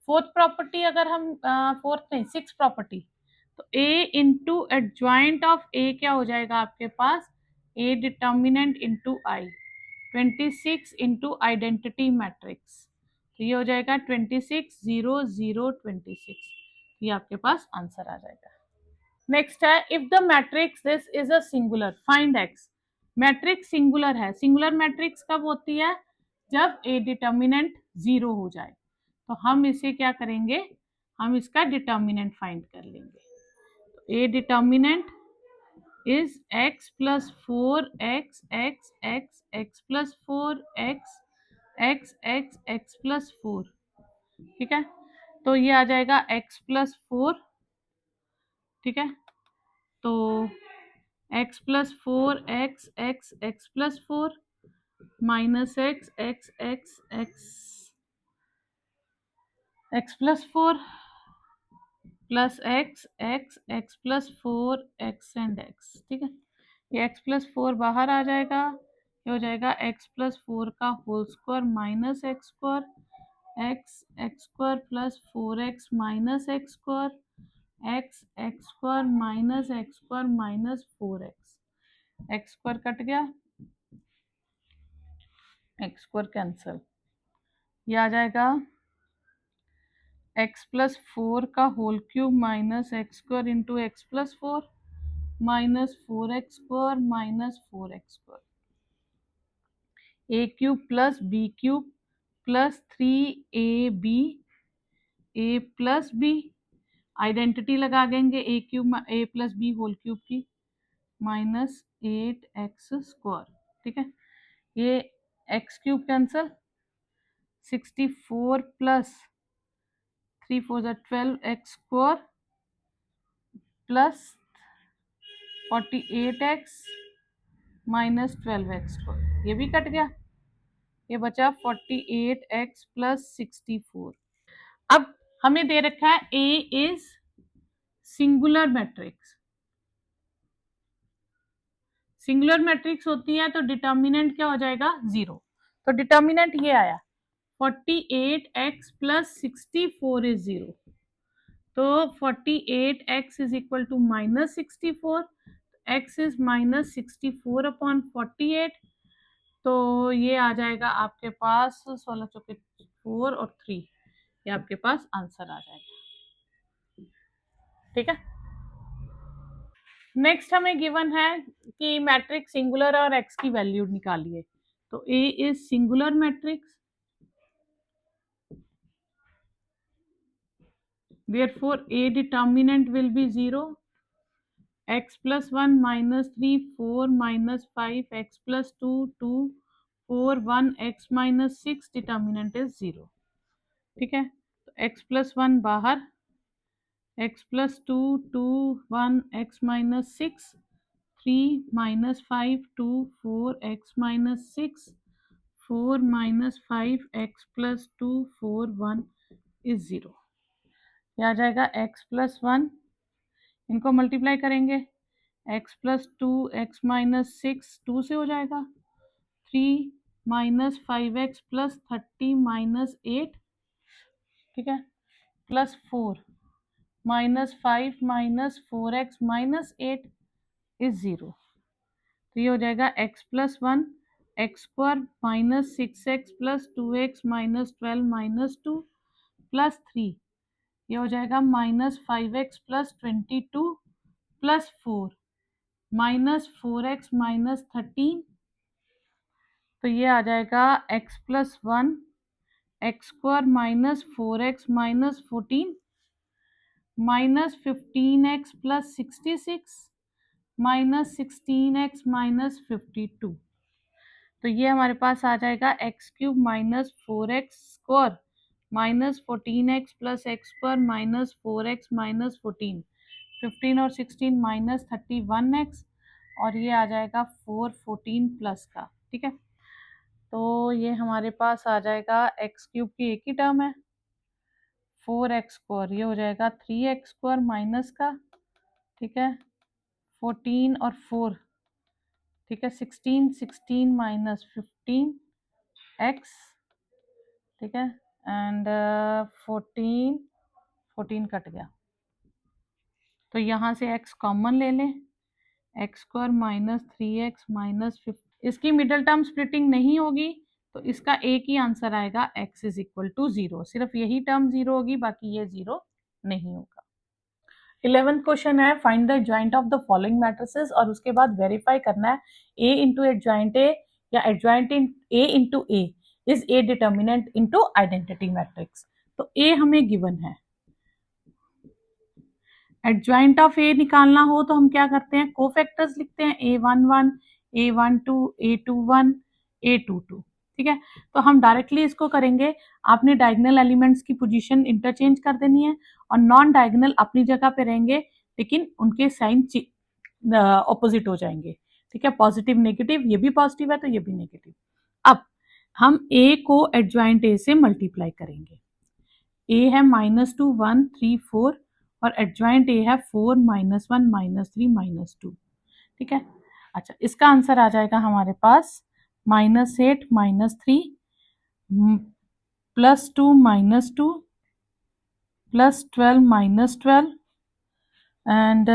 फोर्थ प्रॉपर्टी अगर हम फोर्थ नहीं सिक्स प्रॉपर्टी, तो A into adjoint of A क्या हो जाएगा आपके पास, A determinant into I, 26 into identity matrix, तो ये हो जाएगा 26 0 0 26। ये आपके पास आंसर आ जाएगा। नेक्स्ट है if the matrix this is a singular find x. Matrix singular है, सिंगुलर मैट्रिक्स कब होती है, जब ए डिटर्मिनेंट 0 हो जाए। तो हम इसे क्या करेंगे, हम इसका डिटर्मिनेंट फाइंड कर लेंगे। तो A determinant is x + 4x x x x + 4x x x x + 4। ठीक है, तो ये आ जाएगा x + 4। ठीक है, तो x + 4x x x + 4 minus x x x x x + 4 plus x x x + 4 x and x। ठीक है, ये x + 4 बाहर आ जाएगा, ये हो जाएगा x + 4 का whole square minus x square x x square plus 4x minus x square x x square minus x square minus 4x, x square cut गया, x स्क्वायर कैंसिल, ये आ जाएगा x + 4 का whole cube minus x square into x + 4 minus 4x square minus 4x square, a cube plus b cube plus 3ab a plus b, identity लगा देंगे a cube A plus B whole cube की, minus 8x square. ठीक है, ये x cube cancel, 64 plus 3 4 12x square plus 48x minus 12x square, ये भी cut गया, ये बचा 48x प्लस 64। अब हमें दे रखा है A is singular matrix, singular matrix होती है तो डिटर्मिनेंट क्या हो जाएगा 0। तो डिटर्मिनेंट ये आया 48x प्लस 64 इज 0, तो 48x is equal to minus 64, x is minus 64 upon 48, तो ये आ जाएगा आपके पास 16 चौके 4 और 3, ये आपके पास आंसर आ जाएगा। ठीक है, नेक्स्ट हमें गिवन है कि मैट्रिक्स सिंगुलर और x की वैल्यू निकालिए। तो A is singular matrix, therefore A determinant will be 0, x plus 1 minus 3 4 minus 5 x plus 2 2 4 1 x minus 6 determinant is 0। ठीक है, तो x plus 1 बाहर, x plus 2 2 1 x minus 6 3 minus 5 2 4 x minus 6 4 minus 5 x plus 2 4 1 is 0। ये आ जाएगा x plus 1, इनको multiply करेंगे, x plus 2 x minus 6 2 से हो जाएगा, 3 minus 5x plus 30 minus 8। ठीक है, plus 4 minus 5 minus 4x minus 8 is 0। तो ये हो जाएगा x plus 1 x square minus 6x plus 2x minus 12 minus 2 plus 3, ये हो जाएगा minus 5x plus 22 plus 4 minus 4x minus 13, तो ये आ जाएगा x plus 1 x square minus 4x minus 14 minus 15x plus 66 minus 16x minus 52, तो ये हमारे पास आ जाएगा x cube minus 4x square minus 14x plus x square minus 4x minus 14, 15 और 16 minus 31x, और ये आ जाएगा 4 14 प्लस का। ठीक है, तो ये हमारे पास आ जाएगा एक्स क्यूब की एक ही टर्म है 4x स्क्वायर, ये हो जाएगा 3x स्क्वायर माइनस का। ठीक है, 14 और 4 ठीक है, 16 16 माइनस 15 एक्स, ठीक है, एंड 14 14 कट गया, तो यहाँ से x कॉमन ले लें, x square minus 3x minus 15, इसकी मिडल टर्म स्प्लिटिंग नहीं होगी तो इसका एक ही आंसर आएगा, x इज इक्वल टू 0, सिर्फ यही टर्म 0 होगी, बाकी ये 0 नहीं होगा। 11th क्वेश्चन है, find the adjoint of the following matrices, और उसके बाद वेरीफाई करना है a इंटू एडजॉइंट ए या adjoint in a into A is a determinant into identity matrix. तो a हमें गिवन है, एडजॉइंट ऑफ ए निकालना हो तो हम क्या करते हैं, कोफैक्टर्स लिखते हैं, a11 a12 a21 a22, ठीक है। तो हम डायरेक्टली इसको करेंगे, आपने डायगोनल एलिमेंट्स की पोजीशन इंटरचेंज कर देनी है और नॉन डायगोनल अपनी जगह पे रहेंगे, लेकिन उनके साइन ऑपोजिट हो जाएंगे, ठीक है, पॉजिटिव नेगेटिव, ये भी पॉजिटिव है तो ये भी नेगेटिव। अब हम a को एडजॉइंट ए से मल्टीप्लाई करेंगे, a है -2 1 3 4 और एडजॉइंट ए है 4 -1 -3 -2, ठीक है। अच्छा, इसका आंसर आ जाएगा हमारे पास -8 -3 +2 -2 +12 -12 एंड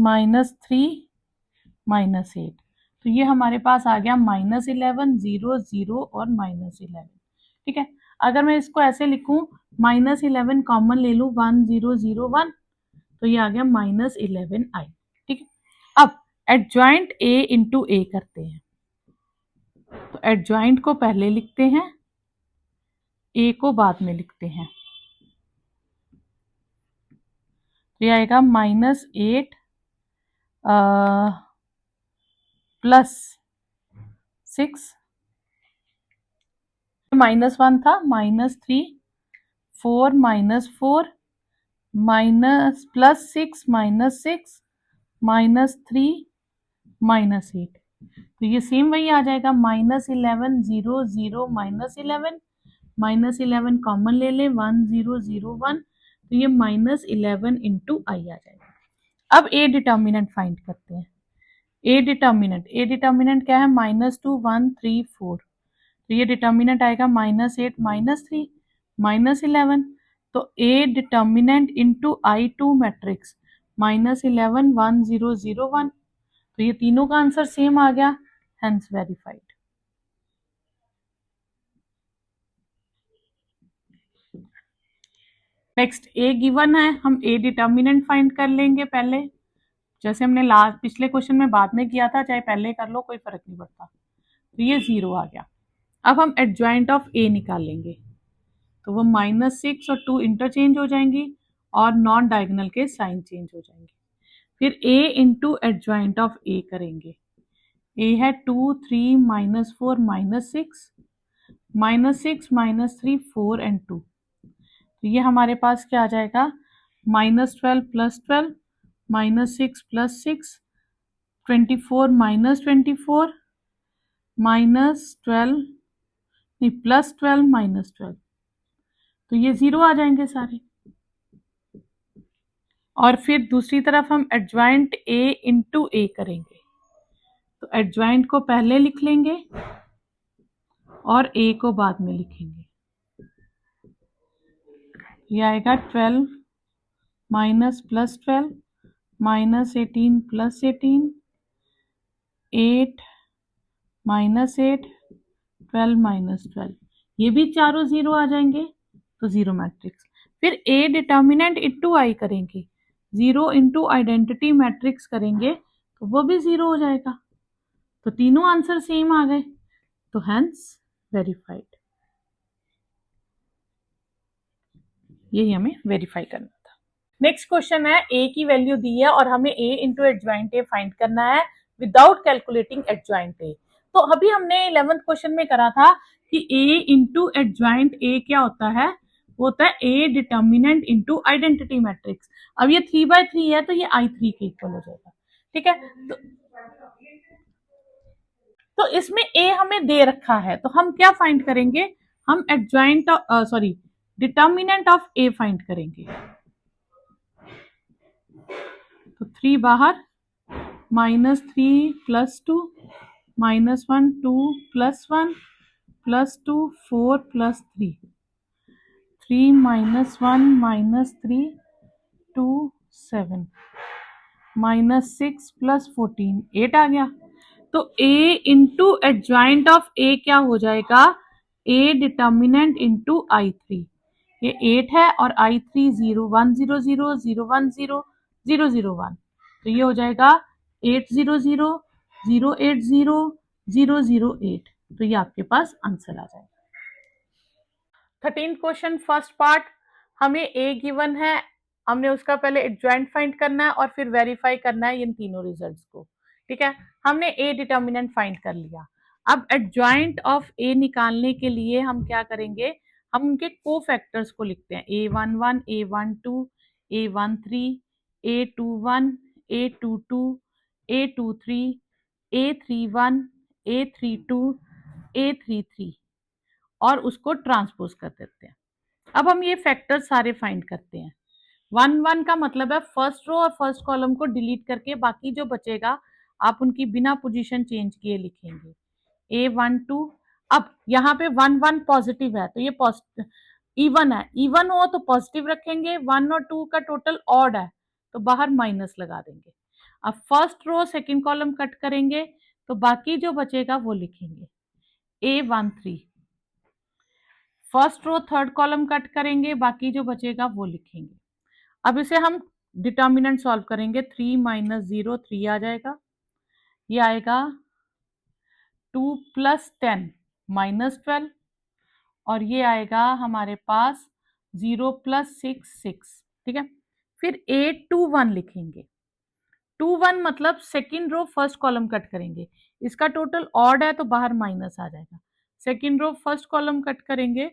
-3 -8, तो ये हमारे पास आ गया -11 0 0 और -11, ठीक है। अगर मैं इसको ऐसे लिखूं, -11 कॉमन ले लूं, 1 0 0 1, तो ये आ गया -11i, ठीक है। अब एडजॉइंट a इंटू ए करते हैं, तो एडजॉइंट को पहले लिखते हैं, a को बाद में लिखते हैं, तो ये आएगा -8 +6 -1 था, -3 4 -4 +6 -6 -3 -8, तो ये सेम वही आ जाएगा, -11 0 0 -11 -11 कॉमन ले लें, 1 0 0 1, तो ये -11 इंटू आई आ जाएगा। अब ए डिटर्मिनेंट फाइंड करते हैं, ए डिटर्मिनेंट क्या है, -2 1 3 4, तो ये डिटर्मिनेंट आएगा -8 -3 -11, तो A determinant into I2 matrix -11 1 0 0 1, तो ये तीनों का आंसर सेम आ गया, हेंस वेरीफाइड। नेक्स्ट ए गिवन है, हम ए डिटर्मिनेंट फाइंड कर लेंगे पहले, जैसे हमने लास्ट पिछले क्वेश्चन में बाद में किया था, चाहे पहले कर लो कोई फर्क नहीं पड़ता, तो ये 0 आ गया। अब हम एडजॉइंट ऑफ ए निकालेंगे, तो वो -6 और 2 इंटरचेंज हो जाएंगी और नॉन डायगोनल के साइन चेंज हो जाएंगे। फिर a इंटू एडजॉइंट ऑफ ए करेंगे, a है 2 3 -4 -6 -6 -3 4 एंड 2, तो ये हमारे पास क्या आ जाएगा, -12 +12 -6 +6 24 -24 -12 नहीं +12 -12, तो ये 0 आ जाएंगे सारे। और फिर दूसरी तरफ हम एडजॉइंट a इंटू ए करेंगे, तो एडजॉइंट को पहले लिख लेंगे और a को बाद में लिखेंगे, ये आएगा 12 -+12 -18 +18 8 -8 12 -12, ये भी चारों 0 आ जाएंगे, तो 0 मैट्रिक्स। फिर a डिटर्मिनेंट इंटू आई करेंगे, 0 इंटू आइडेंटिटी मैट्रिक्स करेंगे, तो वो भी 0 हो जाएगा, तो तीनों आंसर सेम आ गए, तो हेंस वेरीफाइड। यही हमें वेरीफाई करना था। नेक्स्ट क्वेश्चन है, a की वैल्यू दी है और हमें a into adjoint A find करना है विदाउट कैलकुलेटिंग एडजॉइंट ए। तो अभी हमने 11th क्वेश्चन में करा था कि a इंटू एडजॉइंट ए क्या होता है, वो होता है a determinant into identity matrix. अब ये 3/3 है तो ये I3 के इक्वल हो जाएगा, ठीक है। तो इसमें a हमें दे रखा है, तो हम क्या फाइंड करेंगे, हम adjoint sorry determinant of a find करेंगे, तो 3 बाहर -3 +2 -1 2 +1 +2 4 +3 3 -1 -3 2 7 -6 +14 8 आ गया। तो a into adjoint of a क्या हो जाएगा, a डिटर्मिनेंट इंटू I3। ये 8 है और I3 0 1 0 0 0 1 0 0 0 1, तो ये हो जाएगा 8 0 0 0 8 0 0 0 8। तो ये आपके पास आंसर आ जाएगा। 13 क्वेश्चन फर्स्ट पार्ट, हमें ए गिवन है, हमने उसका पहले एडजॉइंट फाइंड करना है और फिर वेरीफाई करना है इन तीनों रिजल्ट्स को। ठीक है, हमने ए डिटर्मिनेंट फाइंड कर लिया। अब एडजॉइंट ऑफ ए निकालने के लिए हम क्या करेंगे, हम उनके को फैक्टर्स को लिखते हैं, A11 A12 A13 A21 A22 A23 A31 A32 A33 और उसको ट्रांसपोज कर देते हैं। अब हम ये फैक्टर सारे फाइंड करते हैं। 1 1 का मतलब है फर्स्ट रो और फर्स्ट कॉलम को डिलीट करके बाकी जो बचेगा आप उनकी बिना पोजीशन चेंज किए लिखेंगे। A12, अब यहाँ पे 1 1 पॉजिटिव है तो ये इवन है, इवन हो तो पॉजिटिव रखेंगे, 1 और 2 का टोटल ऑड है तो बाहर माइनस लगा देंगे। अब first row second column cut करेंगे तो बाकी जो बचेगा वो लिखेंगे। A13, first row third column cut करेंगे, बाकी जो बचेगा वो लिखेंगे। अब इसे हम डिटर्मिनेंट सॉल्व करेंगे, 3 - 0 3 आ जाएगा, ये आएगा 2 + 10 -12 और ये आएगा हमारे पास 0 + 6 6। ठीक है, फिर 821 लिखेंगे। 21 मतलब second row first column cut करेंगे, इसका टोटल ऑड है तो बाहर माइनस आ जाएगा। Second row first column cut करेंगे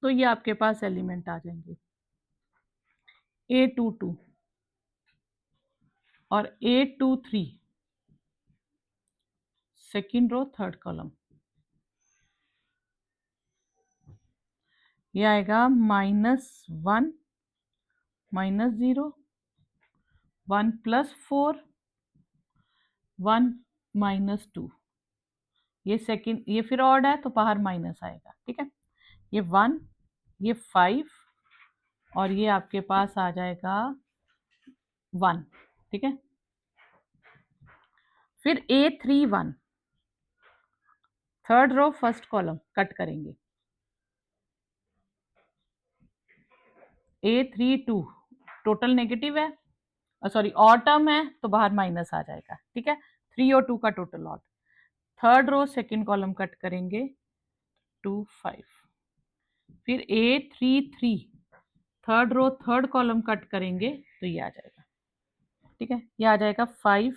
तो ये आपके पास एलिमेंट आ जाएंगे A22 और A23, second row third column, ये आएगा -1 -0 1 + 4 1 -2, ये सेकंड, ये फिर ऑड है तो बाहर माइनस आएगा। ठीक है, ये 1 ये 5 और ये आपके पास आ जाएगा 1। ठीक है, फिर A31 third row first column cut करेंगे, A32 टोटल नेगेटिव है, सॉरी ऑड टर्म है तो बाहर माइनस आ जाएगा। ठीक है, 3 और 2 का total odd. Third row second column cut करेंगे 2 5, फिर A33 third row third column cut करेंगे तो ये आ जाएगा। ठीक है, ये आ जाएगा 5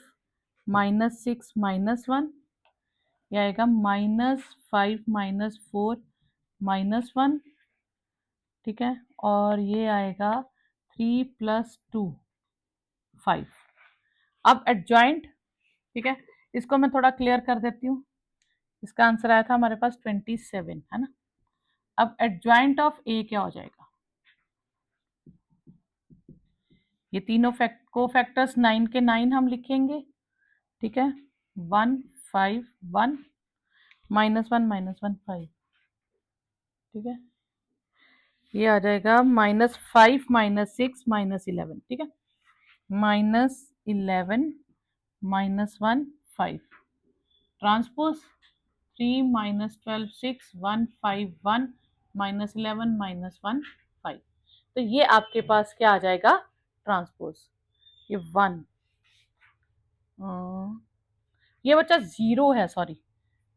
-6 -1, ये आएगा -5 -4 -1। ठीक है, और ये आएगा 3 + 2 5। अब एडजॉइंट, ठीक है, इसको मैं थोड़ा क्लियर कर देती हूँ। इसका आंसर आया था हमारे पास 27, है ना। अब एडजॉइंट ऑफ ए क्या हो जाएगा, ये तीनों को फैक्टर्स 9 के 9 हम लिखेंगे। ठीक है, 1 5 1 -1 -1 5। ठीक है, ये आ जाएगा -5 -6 -11। ठीक है, -11 -1 5 ट्रांसपोज 3 -12 6 1 5 1 -11 -1 5। तो ये आपके पास क्या आ जाएगा ट्रांसपोज, ये 1, ये बच्चा 0 है, सॉरी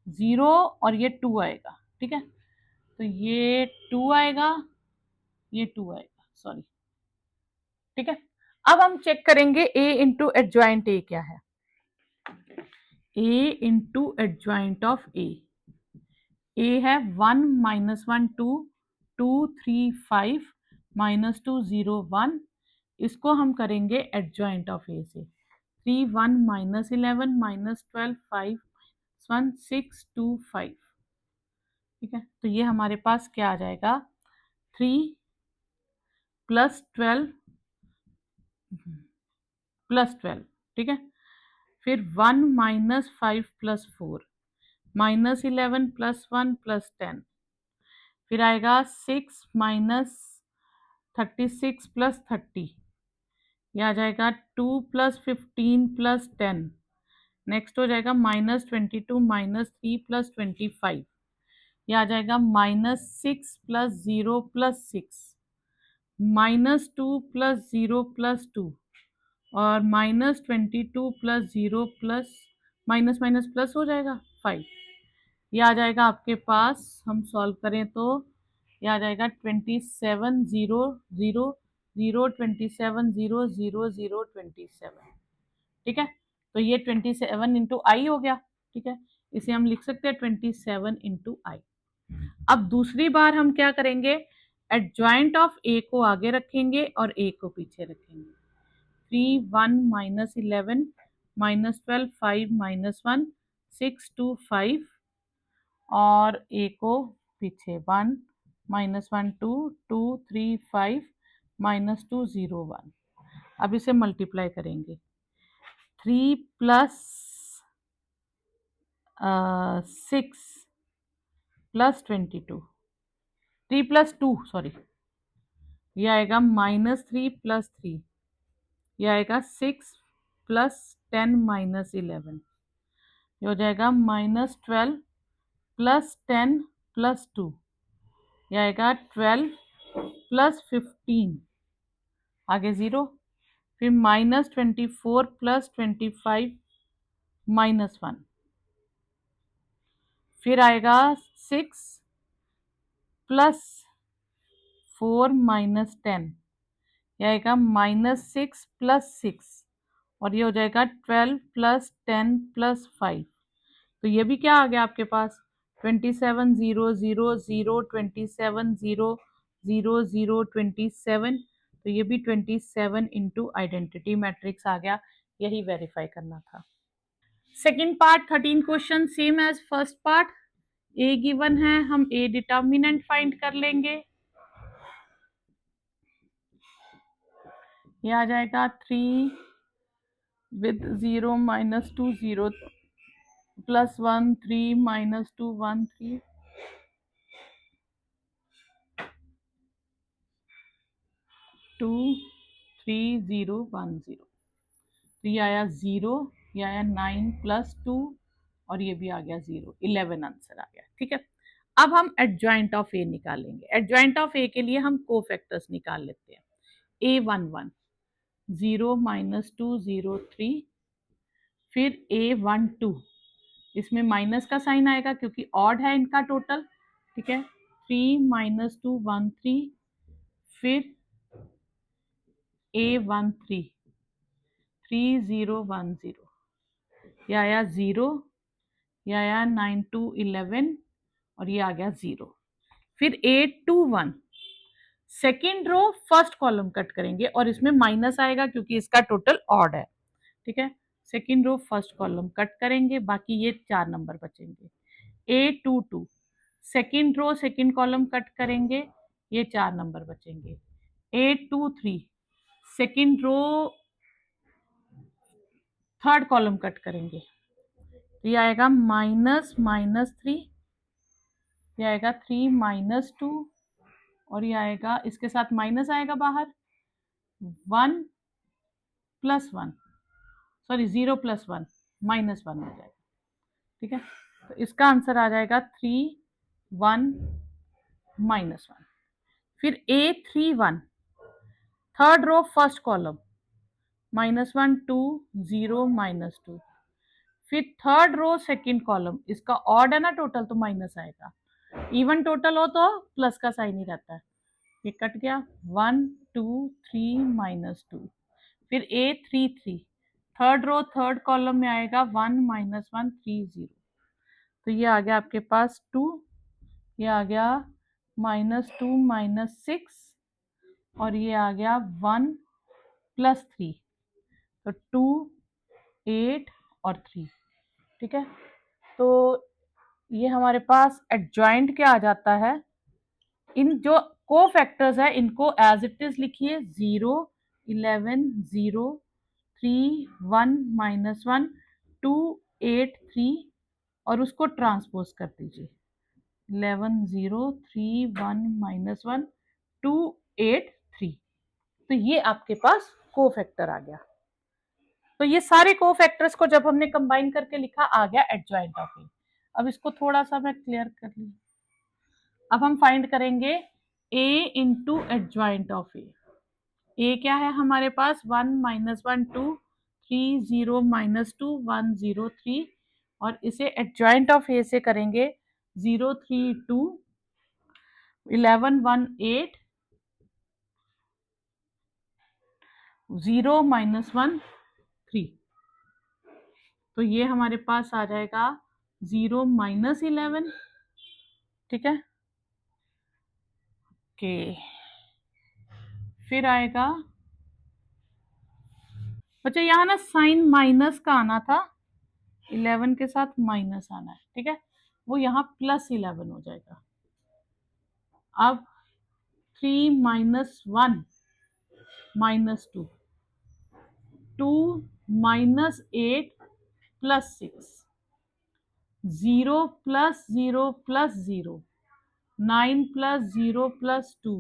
0 और ये 2 आएगा। ठीक है, तो ये 2 आएगा, ये 2 आएगा, सॉरी। ठीक है, अब हम चेक करेंगे ए इंटू एडजॉइंट ए क्या है। ए इंटू एडजॉइंट ऑफ ए है 1 -1 2 2 3 5 -2 0 1, इसको हम करेंगे एडजॉइंट ऑफ ए से। 3 1 -11 -12 5 1 6 2 5। ठीक है, तो ये हमारे पास क्या आ जाएगा, 3 + 12 +12। ठीक है, फिर 1 minus 5 plus 4 minus 11 plus 1 plus 10, फिर आएगा 6 माइनस 36 प्लस 30, यह आ जाएगा 2 प्लस 15 प्लस 10, नेक्स्ट हो जाएगा माइनस 22 माइनस 3 प्लस 25, यह आ जाएगा minus 6 plus 0 plus 6, minus 2 plus 0 plus 2, और minus 22 plus 0 plus minus minus plus हो जाएगा 5, ये आ जाएगा आपके पास, हम सॉल्व करें तो ये आ जाएगा 27 0 0 0 27 0 0 0 27। ठीक है, तो ये 27 इंटू आई हो गया। ठीक है, इसे हम लिख सकते हैं 27 इंटू आई। अब दूसरी बार हम क्या करेंगे, एडजॉइंट ऑफ ए को आगे रखेंगे और ए को पीछे रखेंगे। 3 1 माइनस 11 माइनस 12 5 माइनस 1 6 2 5, और ए को पीछे 1 माइनस 1 2 2 3 5 माइनस 2 0 1। अब इसे मल्टीप्लाई करेंगे, 3 प्लस 6 प्लस 22, 3 प्लस 2 सॉरी, ये आएगा माइनस 3 प्लस 3, ये आएगा 6 प्लस 10 माइनस 11, ये हो जाएगा माइनस 12 प्लस 10 प्लस 2, ये आएगा 12 प्लस 15, आगे 0, फिर माइनस 24 प्लस 25 माइनस 1, फिर आएगा 6 प्लस 4 माइनस 10, ये आएगा माइनस 6 प्लस 6, और ये हो जाएगा 12 प्लस 10 प्लस 5। तो ये भी क्या आ गया आपके पास, 27 0 0 0 27 0 0 0 27। तो ये भी 27 इंटू आइडेंटिटी मैट्रिक्स आ गया, यही वेरीफाई करना था। Second part 13 question same as first part. A given है, हम ए डिटर्मिनेंट फाइंड कर लेंगे। ये आ जाएगा 3 विद 0 माइनस 2 0 प्लस 1 3 माइनस 2 1 3, 2 3 0 1 0। तो ये आया 0, ये आया 9 प्लस 2, और ये भी आ गया 0, 11 आंसर आ गया। ठीक है, अब हम एडजॉइंट ऑफ ए निकालेंगे। एडजॉइंट ऑफ ए के लिए हम कोफैक्टर्स निकाल लेते हैं। A11 0 माइनस 2 0 3, फिर A12, इसमें माइनस का साइन आएगा क्योंकि ऑड है इनका टोटल। ठीक है, 3 माइनस 2 1 3, फिर A13 3 0 1 0, ये आया 0, ये आया 9 2 11, और ये आ गया 0। फिर 8 2 1, second row first column cut करेंगे और इसमें माइनस आएगा क्योंकि इसका टोटल ऑड है। ठीक है, second row first column cut करेंगे, बाकी ये 4 नंबर बचेंगे। A22, second row second column cut करेंगे, ये 4 नंबर बचेंगे। A23, second row third column cut करेंगे, ये आएगा माइनस माइनस 3, ये आएगा 3 माइनस 2, और ये आएगा, इसके साथ माइनस आएगा बाहर, 1 प्लस 1 सॉरी 0 प्लस 1 माइनस 1 हो जाएगा। ठीक है, तो इसका आंसर आ जाएगा 3 1 माइनस 1। फिर A31, third row first column, minus 1 2 0 minus 2, फिर थर्ड रो सेकेंड कॉलम, इसका ऑड है ना टोटल तो माइनस आएगा, इवन टोटल हो तो प्लस का साइन ही रहता है। ये कट गया, 1 2 3 माइनस 2, फिर A33, third row third column में आएगा 1 माइनस 1 3 0, तो ये आ गया आपके पास 2, ये आ गया माइनस 2 माइनस 6, और ये आ गया 1 प्लस 3, तो 2 8 और 3। ठीक है, तो ये हमारे पास एडजॉइंट क्या आ जाता है, इन जो को फैक्टर्स है इनको एज इट इज लिखिए, 0 11 0 3 1 माइनस 1 283 और उसको ट्रांसपोज कर दीजिए 11 0 3 1 माइनस 1 283। तो ये आपके पास कोफैक्टर आ गया। तो ये सारे कोफैक्टर्स को जब हमने कंबाइन करके लिखा आ गया एडजॉइंट ऑफ ए। अब इसको थोड़ा सा मैं क्लियर कर ली। अब हम फाइंड करेंगे a इंटू एडजॉइंट ऑफ ए। ए क्या है हमारे पास 1 माइनस 1 2 3 0 माइनस 2 1 0 3 और इसे एडजॉइंट ऑफ ए से करेंगे 0 3 2 11 1 8 0 माइनस 1 3। तो ये हमारे पास आ जाएगा 0 माइनस 11। ठीक है ओके फिर आएगा बच्चा यहाँ ना साइन माइनस का आना था 11 के साथ माइनस आना है। ठीक है वो यहाँ प्लस 11 हो जाएगा। अब 3 minus 1 minus 2 2 minus 8 plus 6 0 plus 0 plus 0 9 plus 0 plus 2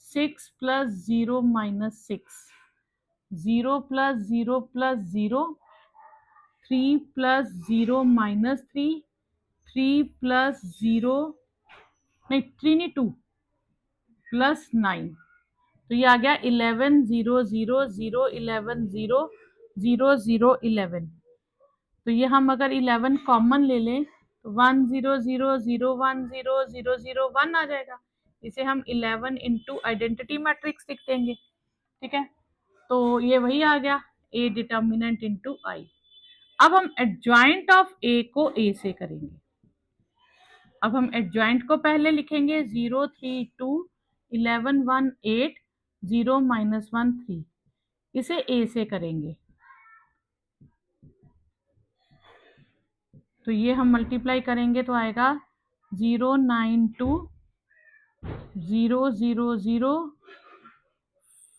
6 plus 0 minus 6 0 plus 0 plus 0 3 plus 0 minus 3 3 plus 0 नहीं 3 नहीं 2 प्लस 9। तो ये आ गया 11 0 0 0 11 0 0 0 11। तो ये हम अगर 11 कॉमन ले लें तो 1 0 0 0 1 0 0 0 1 आ जाएगा। इसे हम 11 इंटू आइडेंटिटी मैट्रिक्स लिख देंगे। ठीक है तो ये वही आ गया ए डिटर्मिनेंट इंटू आई। अब हम एडजॉइंट ऑफ ए को ए से करेंगे। अब हम एडजॉइंट को पहले लिखेंगे 0 3 2 11 1 8 0 माइनस 1 3। इसे ए से करेंगे तो ये हम मल्टीप्लाई करेंगे तो आएगा 0 9 2 0 0 0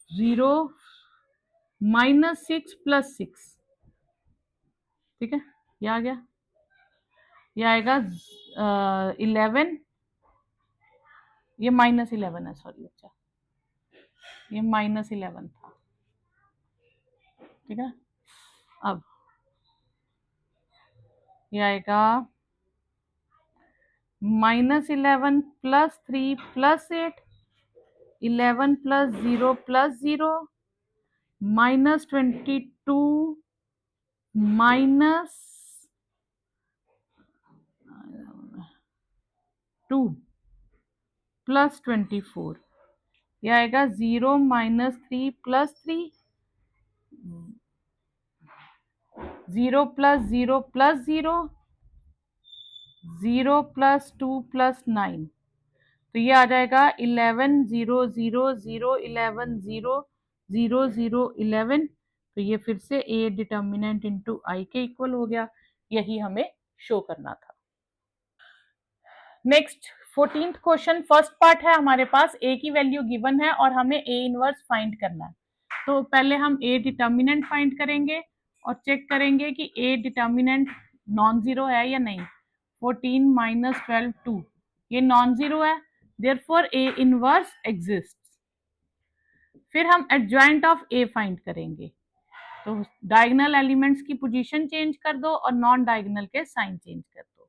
0 माइनस 6 प्लस 6। ठीक है ये आ गया। ये आएगा 11 ये माइनस 11 है सॉरी बच्चा ये माइनस 11 था। ठीक है अब ये आएगा minus 11 plus 3 plus 8 11 plus 0 plus 0 minus 22 minus 2 plus 24। यह आएगा 0 minus 3 plus 3 0 plus 0 plus 0 0 plus 2 plus 9। तो ये आ जाएगा 11 0 0 0 11 0 0 0 11। तो ये फिर से ए डिटर्मिनेंट इंटू आई के इक्वल हो गया। यही हमें शो करना था। Next 14th question first part है हमारे पास ए की वैल्यू गिवन है और हमें ए इनवर्स फाइंड करना है। तो पहले हम ए डिटर्मिनेंट फाइंड करेंगे और चेक करेंगे कि ए डिटर्मिनेंट नॉन जीरो है या नहीं। 14 माइनस 12 2 ये नॉन जीरो है देयरफॉर ए इनवर्स एग्जिस्ट। फिर हम एडजॉइंट ऑफ ए फाइंड करेंगे तो डायगोनल एलिमेंट्स की पोजीशन चेंज कर दो और नॉन डायगोनल के साइन चेंज कर दो।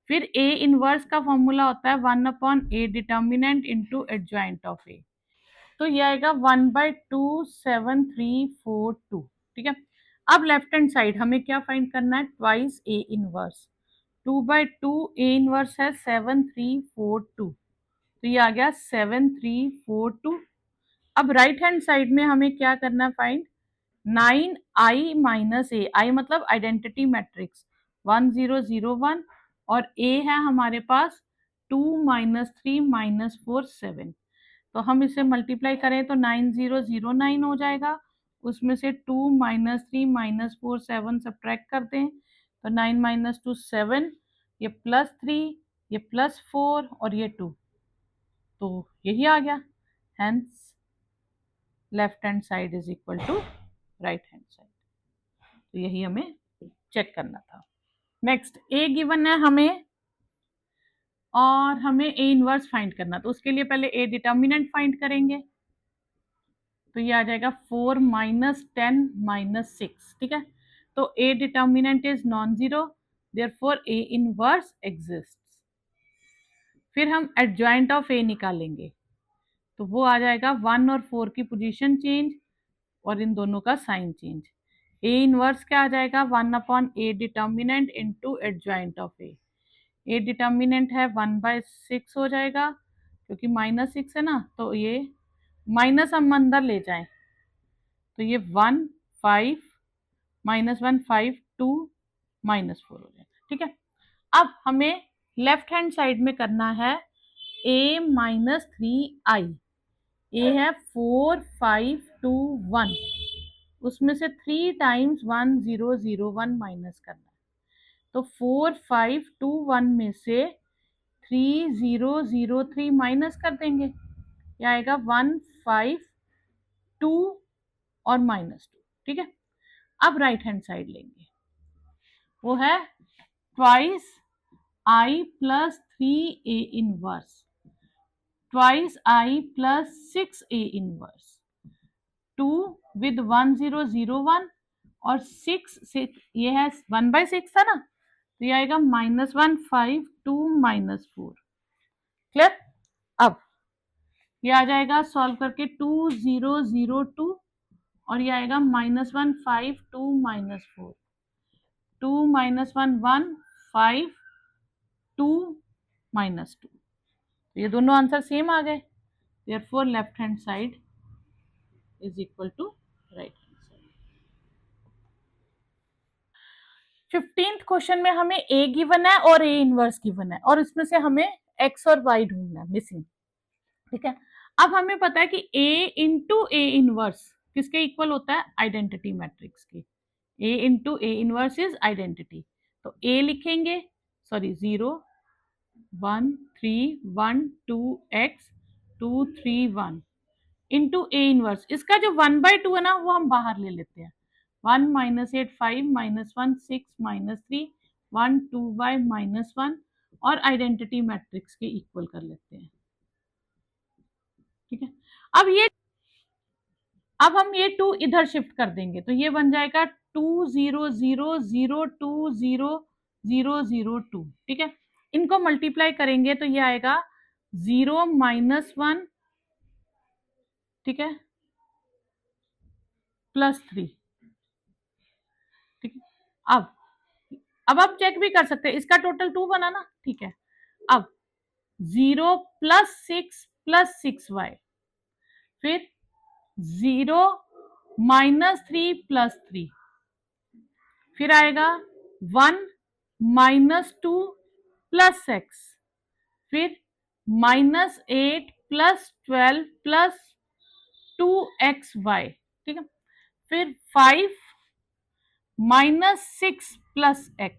फिर ए इनवर्स का फॉर्मूला होता है 1 upon A determinant into adjoint of A. तो ये आएगा 1/2 7 3 4 2। ठीक है अब लेफ्ट हैंड साइड हमें क्या फाइंड करना है twice A inverse 2/2 A inverse है 7 3 4 2। तो ये आ गया 7 3 4 2। अब राइट हैंड साइड में हमें क्या करना है फाइंड 9 आई माइनस ए आई मतलब आइडेंटिटी मैट्रिक्स 1 0 0 1 और ए है हमारे पास 2 माइनस 3 माइनस 4 7। तो हम इसे मल्टीप्लाई करें तो 9 0 0 9 हो जाएगा। उसमें से 2 माइनस 3 माइनस 4 7 सब्ट्रैक्ट करते हैं तो 9 माइनस 2 7 ये प्लस 3 ये प्लस 4 और ये 2। तो यही आ गया hence left hand side is equal to right hand side. तो यही हमें चेक करना था। नेक्स्ट ए गिवन है हमें और हमें ए इनवर्स फाइंड करना, तो उसके लिए पहले ए डिटर्मिनेंट फाइंड करेंगे। तो ये आ जाएगा 4 माइनस 10 माइनस 6, ठीक है। तो A determinant is non zero, therefore A inverse exist. फिर हम एडजॉइंट ऑफ ए निकालेंगे, तो वो आ जाएगा 1 और 4 की पोजीशन चेंज और इन दोनों का साइन चेंज। ए इनवर्स क्या आ जाएगा, 1 upon A determinant into adjoint of A. A determinant है 1/6 हो जाएगा, क्योंकि -6 है ना, तो ये माइनस हम अंदर ले जाएं तो ये 1 5 -1 5 2 -4 हो जाएगा, ठीक है। अब हमें लेफ्ट हैंड साइड में करना है a माइनस 3i। ए है 4 5 2 1, उसमें से 3 टाइम्स 1 0 0 1 माइनस करना है। तो 4 5 2 1 में से 3 0 0 3 माइनस कर देंगे, ये आएगा 1 5 2 और -2, ठीक है। अब राइट हैंड साइड लेंगे, वो है twice i plus 3a inverse, twice i plus 6a inverse, 2 with 1 0 0 1 और 6 6, ये है 1/6 था ना, तो ये आएगा -1 5 2 -4। क्लियर। अब ये आ जाएगा सॉल्व करके 2 0 0 2 और ये आएगा -1 5 2 -4, 2 -1 1 5 2 -2। ये दोनों आंसर सेम आ गए, therefore left hand side is equal to right hand side. 15th question में हमें ए गिवन है और ए इनवर्स गिवन है, और इसमें से हमें एक्स और वाई ढूंढना है मिसिंग, ठीक है। अब हमें पता है कि ए इंटू ए इनवर्स किसके इक्वल होता है, आइडेंटिटी मैट्रिक्स के। A into A inverse is identity, तो ए लिखेंगे, sorry 0 1 3 1 2 x 2 3 1 into A inverse. इसका जो 1/2 है ना, वो हम बाहर ले लेते हैं। 1 -8 5 -1 6 -3 1 2y -1 और आइडेंटिटी मैट्रिक्स के इक्वल कर लेते हैं, ठीक है। अब हम ये 2 इधर शिफ्ट कर देंगे, तो ये बन जाएगा 2 0 0 0 2 0 0 0 2, ठीक है। इनको मल्टीप्लाई करेंगे तो ये आएगा 0 -1, ठीक है, +3, ठीक है। अब आप चेक भी कर सकते हैं, इसका टोटल 2 बना ना, ठीक है। अब 0 +6 +6y, फिर 0 -3 +3, फिर आएगा 1 -2 +x, फिर -8 +12 +2xy, ठीक है। फिर 5 -6 +x,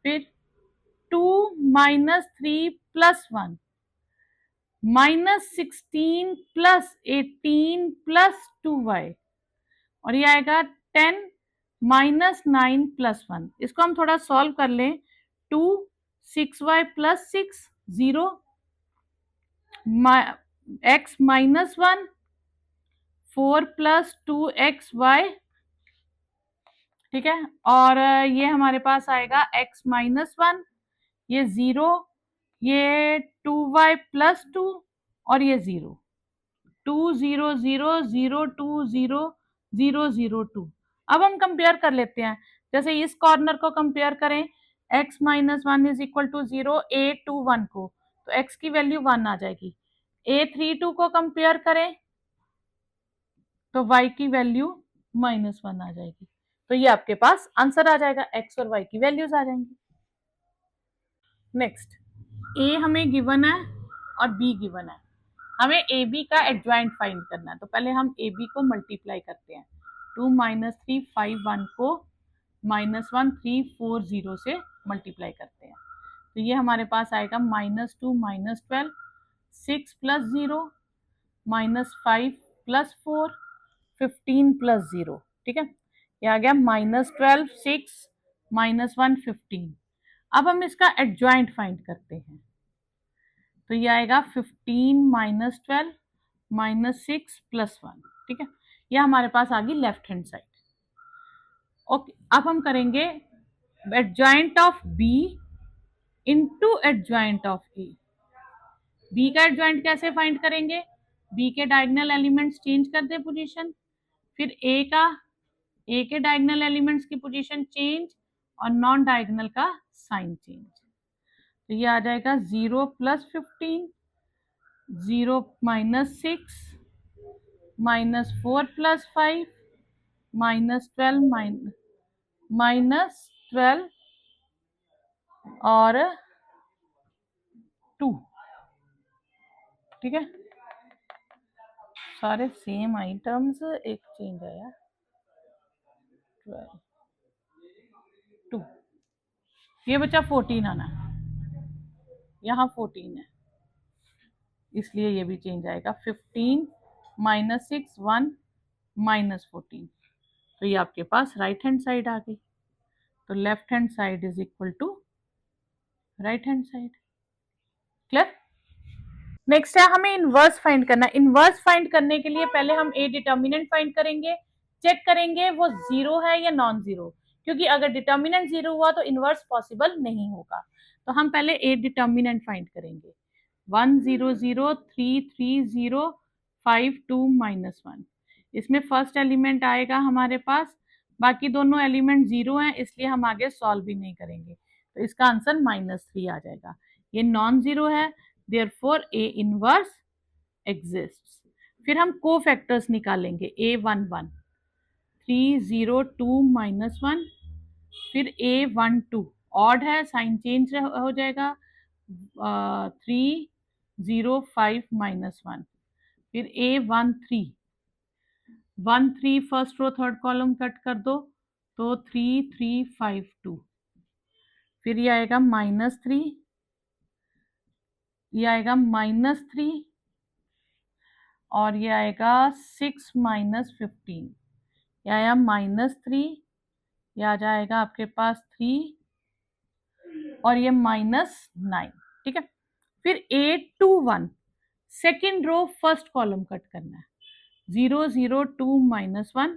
फिर 2 -3 +1 -16 +18 +2y, और ये आएगा 10 -9 +1। इसको हम थोड़ा सॉल्व कर लें, 2 6y +6 0 x -1 4 +2xy, ठीक है। और ये हमारे पास आएगा x -1, ये 0, ये 2y +2 और ये 0 2 0 0 0 2 0 0 0 2। अब हम कंपेयर कर लेते हैं, जैसे इस कॉर्नर को कंपेयर करें, x -1 is equal to 0, a 2 1 को, तो x की वैल्यू 1 आ जाएगी। a 3 2 को कंपेयर करें तो y की वैल्यू -1 आ जाएगी। तो ये आपके पास आंसर आ जाएगा, x और y की वैल्यूज आ जाएंगी। नेक्स्ट, a हमें गिवन है और b गिवन है, हमें ए बी का एडजॉइंट फाइंड करना है। तो पहले हम ए बी को मल्टीप्लाई करते हैं, 2 -3 5 1 को -1 3 4 0 से मल्टीप्लाई करते हैं, तो ये हमारे पास आएगा -2 -12 6 + 0 -5 + 4 15 + 0, ठीक है। ये आ गया -12 6 -1 15। अब हम इसका एडजॉइंट फाइंड करते हैं, तो ये आएगा 15 - 12 -6 +1। ठीक है, ये हमारे पास आ गई लेफ्ट हैंड साइड। ओके, अब हम करेंगे adjoint of B into adjoint of A. B का एडजॉइंट कैसे फाइंड करेंगे? बी के डायगोनल एलिमेंट्स चेंज कर दे पोजीशन, फिर ए के डायगोनल एलिमेंट्स की पोजीशन चेंज और नॉन डायगोनल का साइन चेंज। तो ये आ जाएगा 0 + 15, 0 - 6 -4 + 5 -12 -12 और 2। ठीक है, सारे सेम आइटम्स, एक चेंज आया 12 2। ये बचा 14 आना, यहाँ 14 है इसलिए ये भी चेंज आएगा। 15 - 6 1 -14। तो ये आपके पास राइट हैंड साइड आ गई। तो left hand side is equal to right hand side. Clear? Next है हमें इनवर्स फाइंड करना। इनवर्स फाइंड करने के लिए पहले हम ए डिटर्मिनेंट फाइंड करेंगे, चेक करेंगे वो जीरो है या नॉन जीरो, क्योंकि अगर डिटर्मिनेंट जीरो हुआ तो इनवर्स पॉसिबल नहीं होगा। तो हम पहले ए डिटर्मिनेंट फाइंड करेंगे। 1 0 0 3 3 0 5 2 -1। इसमें फर्स्ट एलिमेंट आएगा हमारे पास, बाकी दोनों एलिमेंट जीरो हैं इसलिए हम आगे सॉल्व भी नहीं करेंगे, तो इसका आंसर -3 आ जाएगा। ये नॉन जीरो है, therefore A इनवर्स exists। फिर हम कोफैक्टर्स निकालेंगे। A11 3 0 2 -1, फिर A12 ऑड है, साइन चेंज हो जाएगा 3 0 5 -1, फिर A13 1 3 first row third column cut कर दो तो 3 3 5 2, फिर ये आएगा -3, ये आएगा -3 और ये आएगा 6 -15, ये आया -3, ये आ जाएगा आपके पास 3 और ये -9। ठीक है, फिर 821 second row first column cut करना है, 0 0 2 -1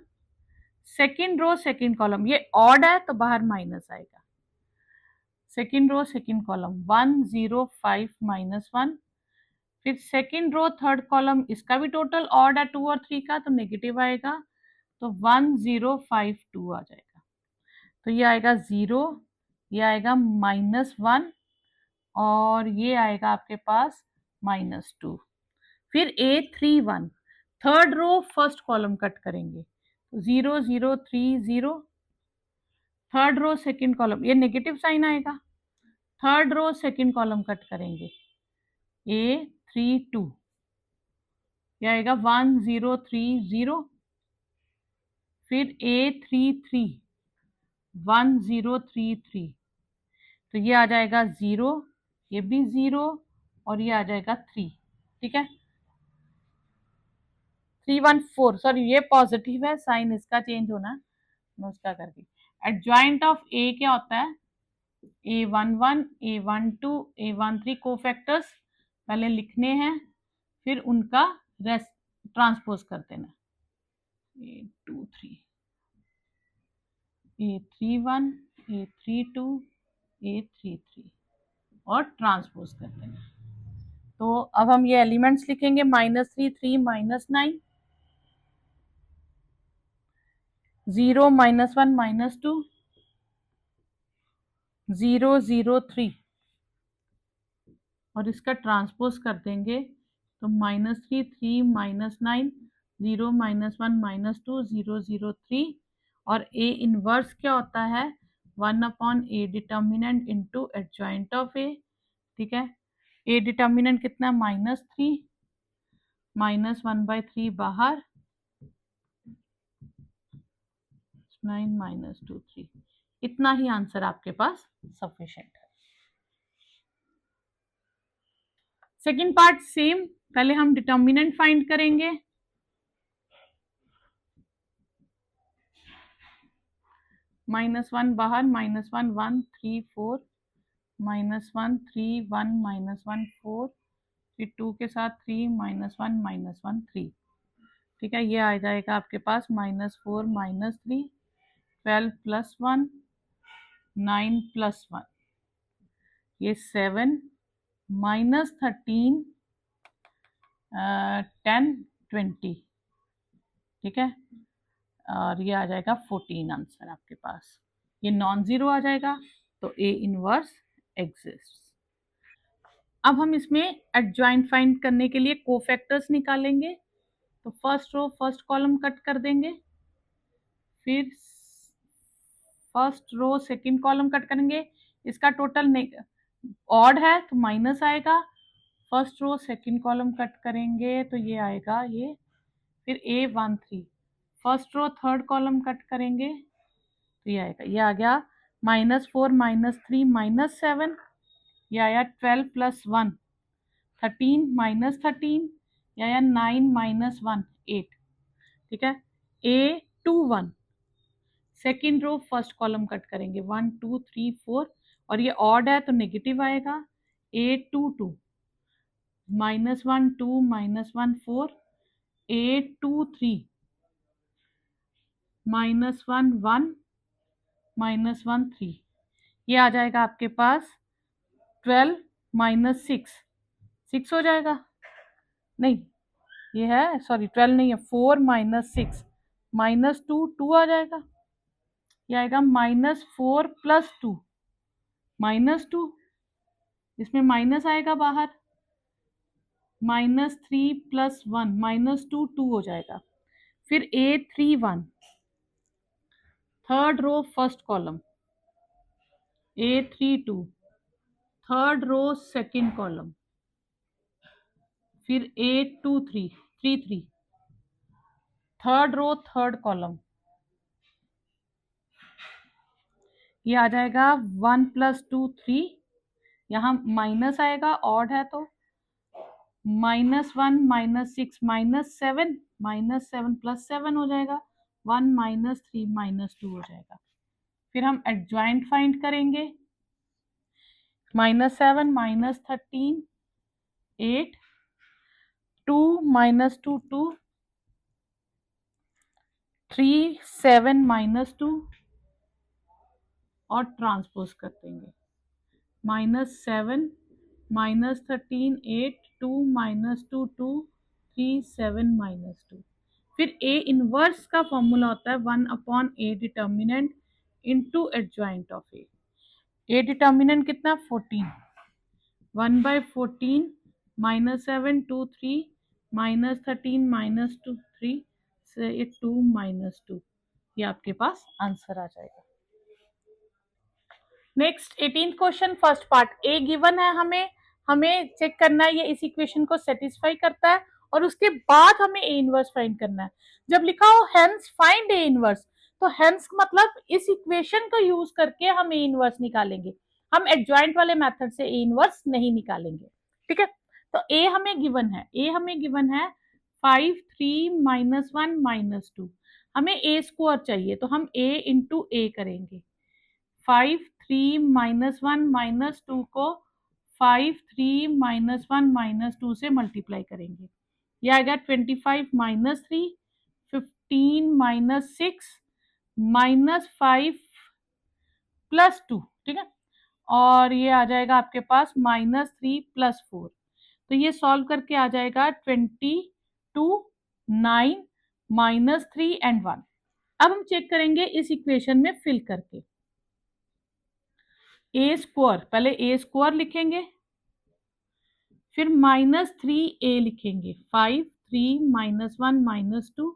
सेकेंड रो सेकेंड कॉलम, ये ऑड है तो बाहर माइनस आएगा। सेकेंड रो सेकेंड कॉलम 1 0 5 -1, फिर सेकेंड रो थर्ड कॉलम, इसका भी टोटल ऑड है 2 और 3 का तो नेगेटिव आएगा, तो 1 0 5 2 आ जाएगा। तो ये आएगा 0, ये आएगा -1 और ये आएगा आपके पास -2। फिर A31 third row first column cut करेंगे, 0 0 3 0, थर्ड रो सेकेंड कॉलम, ये नेगेटिव साइन आएगा, third row second column cut करेंगे A32, ये आएगा 1 0 3 0, फिर A33 1 0 3 3, तो ये आ जाएगा 0, ये भी 0 और ये आ जाएगा 3। ठीक है, 314, सॉरी ये पॉजिटिव है, साइन इसका चेंज होना है, मैं उसका कर दी। एडजॉइंट ऑफ ए क्या होता है? A11 A12 A13 कोफैक्टर्स पहले लिखने हैं, फिर उनका रेस्ट ट्रांसपोज कर देना। A23 A31 A32 A33 और ट्रांसपोज कर देना। तो अब हम ये एलिमेंट्स लिखेंगे, -3 3 -9 0 -1 -2 0 0 3 और इसका ट्रांसपोज कर देंगे तो -3 3 -9 0 -1 -2 0 0 3 और A इनवर्स क्या होता है? 1/A determinant into adjoint of A। ठीक है, A डिटर्मिनेंट कितना? -3 -1/3 बाहर 9 -2 3, इतना ही आंसर आपके पास सफिशिएंट है। सेकेंड पार्ट सेम, पहले हम डिटर्मिनेंट फाइंड करेंगे। -1 बाहर, -1 1 3 4, -1 3 1 -1 4, फिर 2 के साथ 3 -1 -1 3। ठीक है, ये आ जाएगा आपके पास -4 -3, 12 + 1 9 + 1, ये 7 -13 10 20। ठीक है, और ये आ जाएगा 14 आंसर आपके पास। ये नॉन जीरो आ जाएगा, तो ए इनवर्स एग्जिस्ट। अब हम इसमें एडजॉइंट फाइंड करने के लिए कोफैक्टर्स निकालेंगे। तो first row first column cut कर देंगे, फिर first row second column cut करेंगे। इसका टोटल ऑड है तो माइनस आएगा। First row second column cut करेंगे तो ये आएगा ये, फिर A13। First row third column cut करेंगे तो ये आएगा, ये आ गया -4 -3 -7, ये आया 12 + 1 13 -13, ये आया 9 -1 8। ठीक है, A21 second row first column cut करेंगे 1 2 3 4, और ये ऑड है तो नेगेटिव आएगा। A22 -1 2 -1 4, A23 -1 1 -1 3, ये आ जाएगा आपके पास 12 - 6 6 हो जाएगा। नहीं, ये है, सॉरी 12 नहीं है, 4 - 6 -2 2 आ जाएगा। ये आएगा -4 + 2 -2, इसमें माइनस आएगा बाहर, -3 + 1 -2 2 हो जाएगा। फिर A31 third row first column, A32 third row second column, फिर A23 33 third row third column, ये आ जाएगा 1 + 2 3, यहाँ माइनस आएगा, ऑड है तो -1 - 6 -7 -7 + 7 हो जाएगा, 1 -3 -2 हो जाएगा। फिर हम एडजॉइंट फाइंड करेंगे, -7 -13 8, 2 -2 2, 3 7 -2, और ट्रांसपोज कर देंगे, -7 -13 8 2 -2 2 3 7 -2। फिर ए इनवर्स का फॉर्मूला होता है 1/A determinant into adjoint of A. A determinant कितना, 14, 1/14 -7 2 3 -13 -2 3 से 2 -2, ये आपके पास आंसर आ जाएगा। Next 18th question first part, A given है, हमें हमें चेक करना है ये इस इक्वेशन को सेटिस्फाई करता है, और उसके बाद हमें ए इनवर्स फाइंड करना है। जब लिखा हो हेंस फाइंड ए इनवर्स, तो हेंस मतलब इस इक्वेशन को यूज करके हम ए इनवर्स निकालेंगे, हम एडजॉइंट वाले मेथड से ए इनवर्स नहीं निकालेंगे। ठीक है, तो ए हमें गिवन है, ए हमें गिवन है 5 3 -1 -2, हमें ए स्क्वायर चाहिए, तो हम ए इंटू ए करेंगे। 5 3 -1 -2 को 5 3 -1 -2 से मल्टीप्लाई करेंगे, यह आएगा 25 -3 15 -6 -5 +2। ठीक है, और ये आ जाएगा आपके पास -3 + 4, तो ये सॉल्व करके आ जाएगा 22 9 -3 एंड 1। अब हम चेक करेंगे इस इक्वेशन में फिल करके, ए स्क्वायर, पहले ए स्क्वायर लिखेंगे, फिर -3a लिखेंगे, 5 3 -1 -2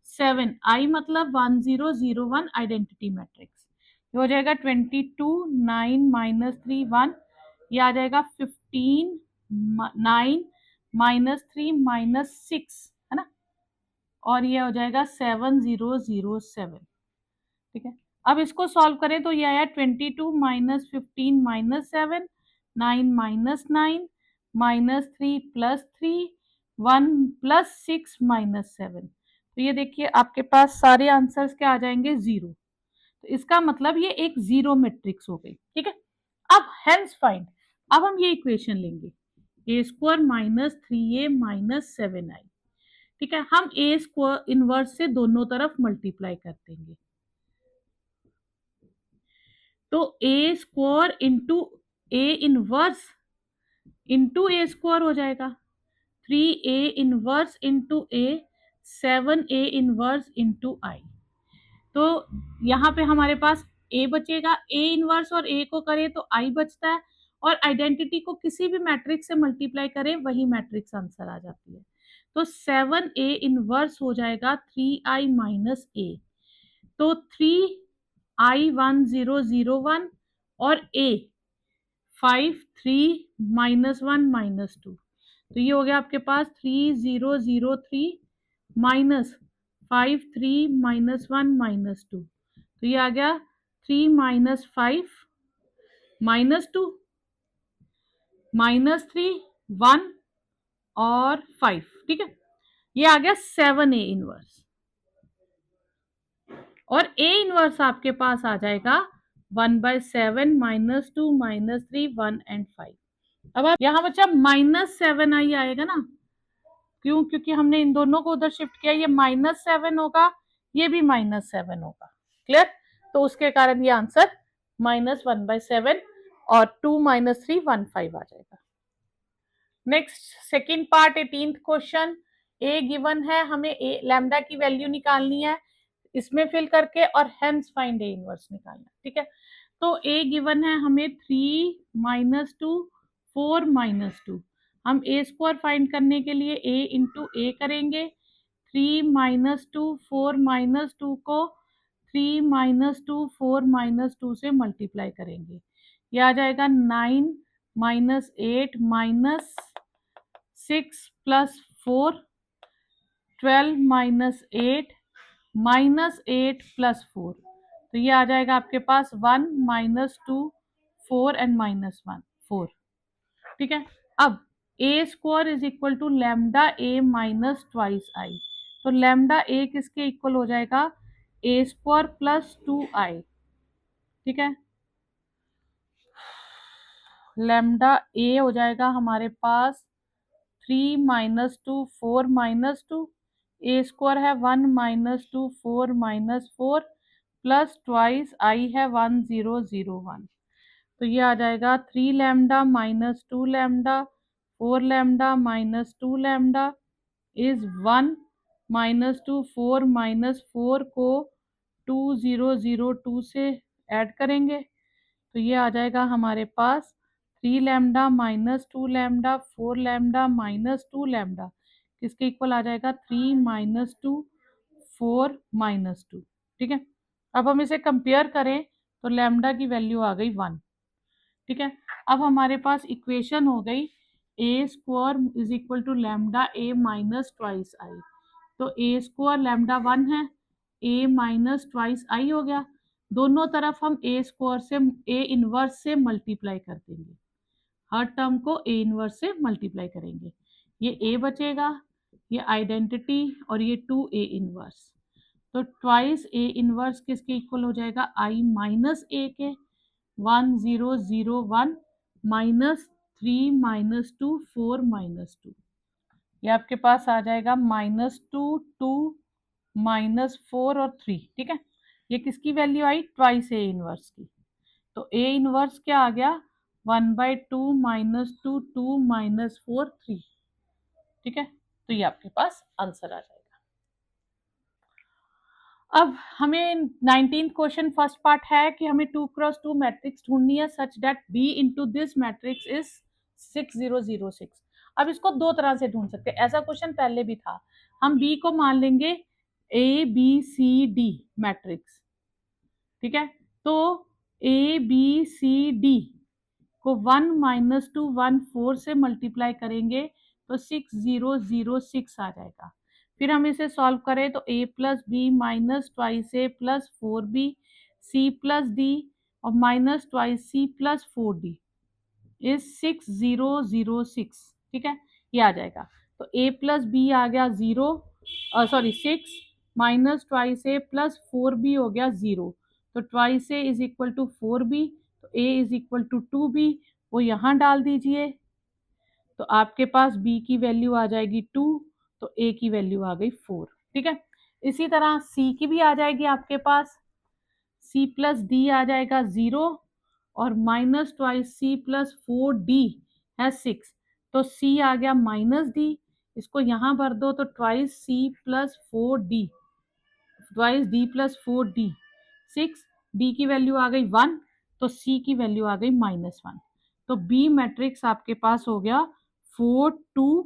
7, आई मतलब 1001 आइडेंटिटी मैट्रिक्स, ये हो जाएगा 22 9 -3 1, ये आ जाएगा 15 9 -3 -6, है ना, और ये हो जाएगा 7007। ठीक है, अब इसको सॉल्व करें तो ये आया 22 -15 -7 9 -9 -3 +3 1 +6 -7, तो ये देखिए आपके पास सारे आंसर्स क्या आ जाएंगे, 0। तो इसका मतलब ये एक जीरो मैट्रिक्स हो गई, ठीक है। अब हेंस फाइंड, अब हम ये इक्वेशन लेंगे ए square minus 3a minus 7i, ठीक है। हम ए स्क्वायर इनवर्स से दोनों तरफ मल्टीप्लाई कर देंगे, तो A square into A inverse into A square हो जाएगा, 3a inverse into A, 7a inverse into I. तो यहाँ पे हमारे पास ए बचेगा, ए इनवर्स और ए को करें तो आई बचता है, और आइडेंटिटी को किसी भी मैट्रिक्स से मल्टीप्लाई करें वही मैट्रिक्स आंसर आ जाती है। तो 7a इनवर्स हो जाएगा 3i माइनस ए, तो 3i1001 और a 5 3 माइनस 1 माइनस 2, तो ये हो गया आपके पास 3003 माइनस 5 3 माइनस 1 माइनस 2, तो ये आ गया 3 माइनस 5 माइनस 2 माइनस 3 1 और 5, ठीक है। ये आ गया 7a इनवर्स, और a इनवर्स आपके पास आ जाएगा 1/7 माइनस 2 माइनस 3 1 एंड 5। अब आप यहाँ बच्चा -7i आएगा ना, क्यों? क्योंकि हमने इन दोनों को उधर शिफ्ट किया, ये -7 होगा, ये भी -7 होगा, क्लियर। तो उसके कारण ये आंसर -1/7 और 2 - 3 1 5 आ जाएगा। Next second part 18th question, A given है, हमें ए लैम्डा की वैल्यू निकालनी है इसमें फिल करके, और हेंस फाइंड ए इनवर्स निकालना है, ठीक है। तो ए गिवन है हमें 3 - 2 4 - 2, हम ए स्क्वायर फाइंड करने के लिए ए इंटू ए करेंगे, 3 - 2 4 - 2 को 3 - 2 4 - 2 से मल्टीप्लाई करेंगे, ये आ जाएगा 9 - 8 - 6 + 4 12 - 8 -8 + 4, तो ये आ जाएगा आपके पास 1 - 2 4 एंड -1 4, ठीक है। अब A square is equal to lambda A minus twice I, तो लैम्डा ए किसके इक्वल हो जाएगा, ए स्क्वायर प्लस 2i, ठीक है। लैम्डा ए हो जाएगा हमारे पास 3 - 2 4 - 2, ए स्क्वायर है 1 - 2 4 -4 प्लस ट्वाइस आई है 1001, तो ये आ जाएगा 3 lambda minus 2 lambda 4 lambda minus 2 lambda is 1 -2 4 -4 को 2002 से ऐड करेंगे, तो ये आ जाएगा हमारे पास 3 lambda minus 2 lambda 4 lambda minus 2 lambda किसके इक्वल आ जाएगा, 3 - 2 4 - 2, ठीक है। अब हम इसे कंपेयर करें तो लैम्डा की वैल्यू आ गई 1, ठीक है। अब हमारे पास इक्वेशन हो गई A square is equal to lambda A minus twice I, तो ए स्क्वायर लैम्डा 1 है, ए माइनस ट्वाइस आई हो गया, दोनों तरफ हम ए स्क्वायर से ए इनवर्स से मल्टीप्लाई कर देंगे, हर टर्म को ए इनवर्स से मल्टीप्लाई करेंगे, ये ए बचेगा, ये आइडेंटिटी और ये 2a इनवर्स, तो ट्वाइस ए इनवर्स किसके इक्वल हो जाएगा, आई माइनस ए के 1001 -3 - 2 4 -2, ये आपके पास आ जाएगा -2 2 -4 और 3, ठीक है। ये किसकी value I, twice A inverse की, तो ए इनवर्स क्या आ गया 1/2 -2 2 -4 3, ठीक है। तो ये आपके पास आंसर आ जाएगा। अब हमें 19th क्वेश्चन फर्स्ट पार्ट है कि हमें 2x2 मैट्रिक्स ढूंढनी है such that B into this matrix is 6006। अब इसको दो तरह से ढूंढ सकते हैं, ऐसा क्वेश्चन पहले भी था, हम बी को मान लेंगे A B C D matrix, ठीक है। तो ए बी सी डी को 1 - 2 1 4 से मल्टीप्लाई करेंगे तो 6006 आ जाएगा। फिर हम इसे सॉल्व करें तो a plus b minus twice A plus 4b c plus d और minus twice C plus 4d is 6006, ठीक है, ये आ जाएगा। तो a प्लस बी आ गया 0 सॉरी 6 माइनस ट्वाइस ए प्लस 4b हो गया 0, तो twice A is equal to 4b, तो a is equal to 2b, वो यहाँ डाल दीजिए, तो आपके पास b की वैल्यू आ जाएगी 2, तो a की वैल्यू आ गई 4। ठीक है, इसी तरह c की भी आ जाएगी आपके पास, c प्लस डी आ जाएगा 0, और माइनस ट्वाइस सी प्लस 4d है 6, तो c आ गया माइनस डी, इसको यहाँ भर दो, तो ट्वाइस सी plus 4d, twice D plus 4d 6, d की वैल्यू आ गई 1, तो c की वैल्यू आ गई -1, तो b मैट्रिक्स आपके पास हो गया 4 2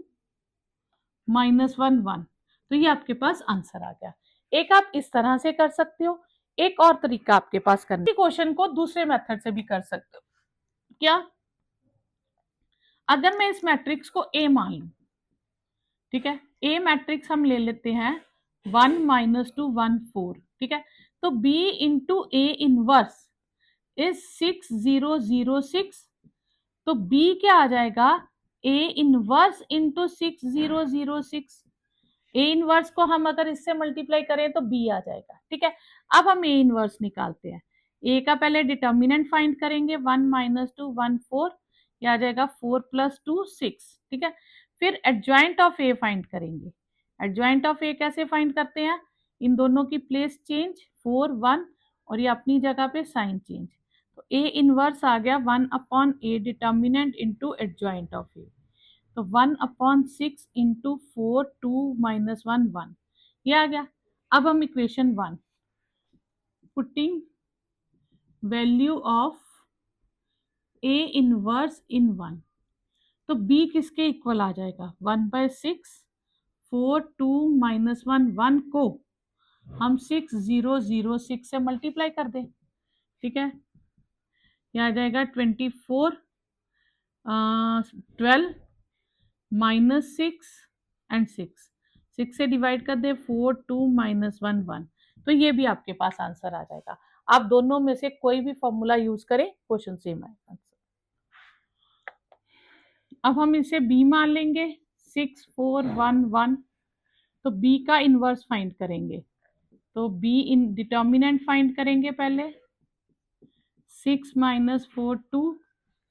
-1 1, तो ये आपके पास आंसर आ गया। एक आप इस तरह से कर सकते हो, एक और तरीका आपके पास करने क्वेश्चन को दूसरे मेथड से भी कर सकते हो। क्या, अगर मैं इस मैट्रिक्स को a मान लूं, ठीक है, a मैट्रिक्स हम ले लेते हैं 1 -2 1 4, ठीक है, तो b into a inverse is 6006, तो b क्या आ जाएगा, a inverse into 6006, A inverse को हम अगर इससे मल्टीप्लाई करें तो बी आ जाएगा। ठीक है, अब हम ए इनवर्स निकालते हैं। ए का पहले डिटर्मिनेंट फाइंड करेंगे, 1 -2 1 4, ये आ जाएगा 4 + 2 6। ठीक है, फिर एडजॉइंट ऑफ ए फाइंड करेंगे। एडजॉइंट ऑफ ए कैसे फाइंड करते हैं, इन दोनों की प्लेस चेंज, 4 1 और ये अपनी जगह पे साइन चेंज, तो ए इनवर्स आ गया 1/a determinant into adjoint of A, तो 1/6 इंटू 4 2 -1 1, ये आ गया। अब हम equation 1 putting value of A inverse इन 1, तो b किसके इक्वल आ जाएगा, 1/6, 4 2 -1 1 को हम 6006 से मल्टीप्लाई कर दें। ठीक है, ये आ जाएगा 24 12 -6 एंड 6 से डिवाइड कर दे, 4 2 -1 1, तो ये भी आपके पास आंसर आ जाएगा। आप दोनों में से कोई भी फॉर्मूला यूज करें, क्वेश्चन सेम आएगा। अब हम इसे b मान लेंगे, 6 4 1 1, तो b का इनवर्स फाइंड करेंगे, तो b इन डिटर्मिनेंट फाइंड करेंगे पहले, 6 -4 2,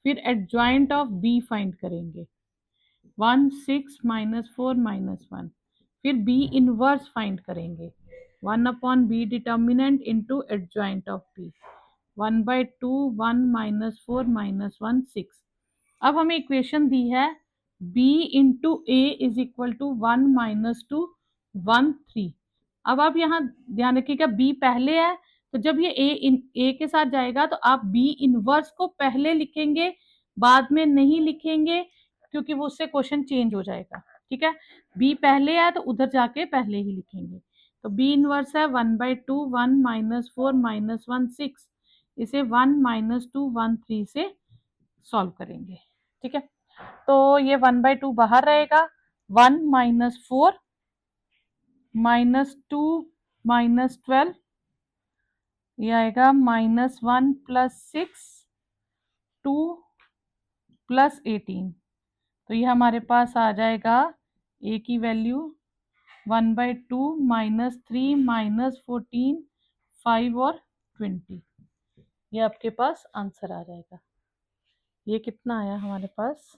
फिर एडजॉइंट ऑफ b फाइंड करेंगे, 1 6 -4 -1, फिर b इनवर्स फाइंड करेंगे, 1/b determinant into adjoint of b, 1/2 1 -4 -1 6। अब हमें इक्वेशन दी है b into A is equal to 1 -2 1 3। अब आप यहाँ ध्यान रखिएगा b पहले है, तो जब ये a के साथ जाएगा तो आप b इनवर्स को पहले लिखेंगे, बाद में नहीं लिखेंगे, क्योंकि वो उससे क्वेश्चन चेंज हो जाएगा। ठीक है, b पहले है तो उधर जाके पहले ही लिखेंगे, तो b इनवर्स है 1/2 1 -4 -1 6, इसे 1 -2 1 3 से सॉल्व करेंगे। ठीक है, तो ये 1/2 बाहर रहेगा, 1 -4 -2 -12, ये आएगा -1 + 6 2 + 18, तो ये हमारे पास आ जाएगा a की वैल्यू 1/2 -3 -14 5 और 20, ये आपके पास आंसर आ जाएगा। ये कितना आया हमारे पास,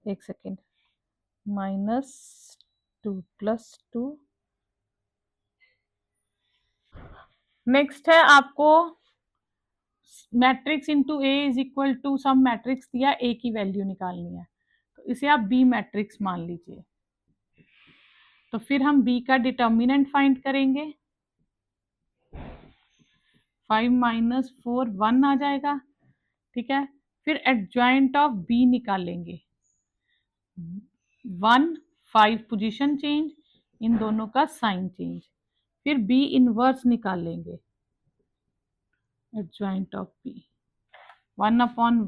एक सेकेंड, -2 + 2। नेक्स्ट है आपको matrix into A is equal to some matrix दिया, ए की वैल्यू निकालनी है, तो इसे आप बी मैट्रिक्स मान लीजिए, तो फिर हम बी का डिटर्मिनेंट फाइंड करेंगे, 5 -4 1 आ जाएगा। ठीक है, फिर एडजॉइंट ऑफ बी निकालेंगे, 1 5 पोजीशन चेंज, इन दोनों का साइन चेंज, फिर बी इनवर्स निकालेंगे, एडजॉइंट ऑफ बी 1/1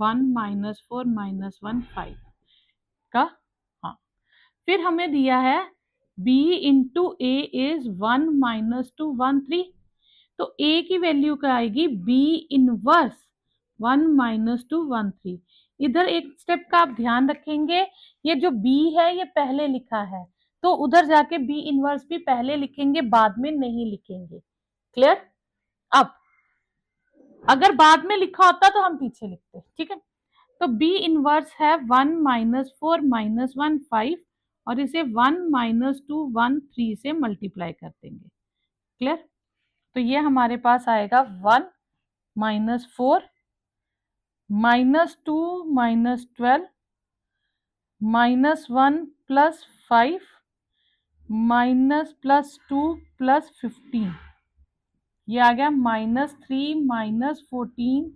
1 -4 -1 5 का। हाँ, फिर हमें दिया है b इंटू ए इज 1 -2 1 3, तो a की वैल्यू क्या आएगी, b इनवर्स 1 -2 1 3। इधर एक स्टेप का आप ध्यान रखेंगे, ये जो b है ये पहले लिखा है, तो उधर जाके b इनवर्स भी पहले लिखेंगे, बाद में नहीं लिखेंगे। क्लियर? अब अगर बाद में लिखा होता तो हम पीछे लिखते, ठीक है। तो बी इनवर्स है 1 -4 -1 5, और इसे 1 -2 1 3 से मल्टीप्लाई कर देंगे। क्लियर? तो ये हमारे पास आएगा 1 -4 -2 -12 -1 +5 -+2 +15, ये आ गया -3 -14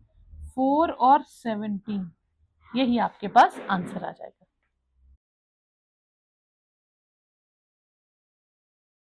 4 और 17। यही आपके पास आंसर आ जाएगा।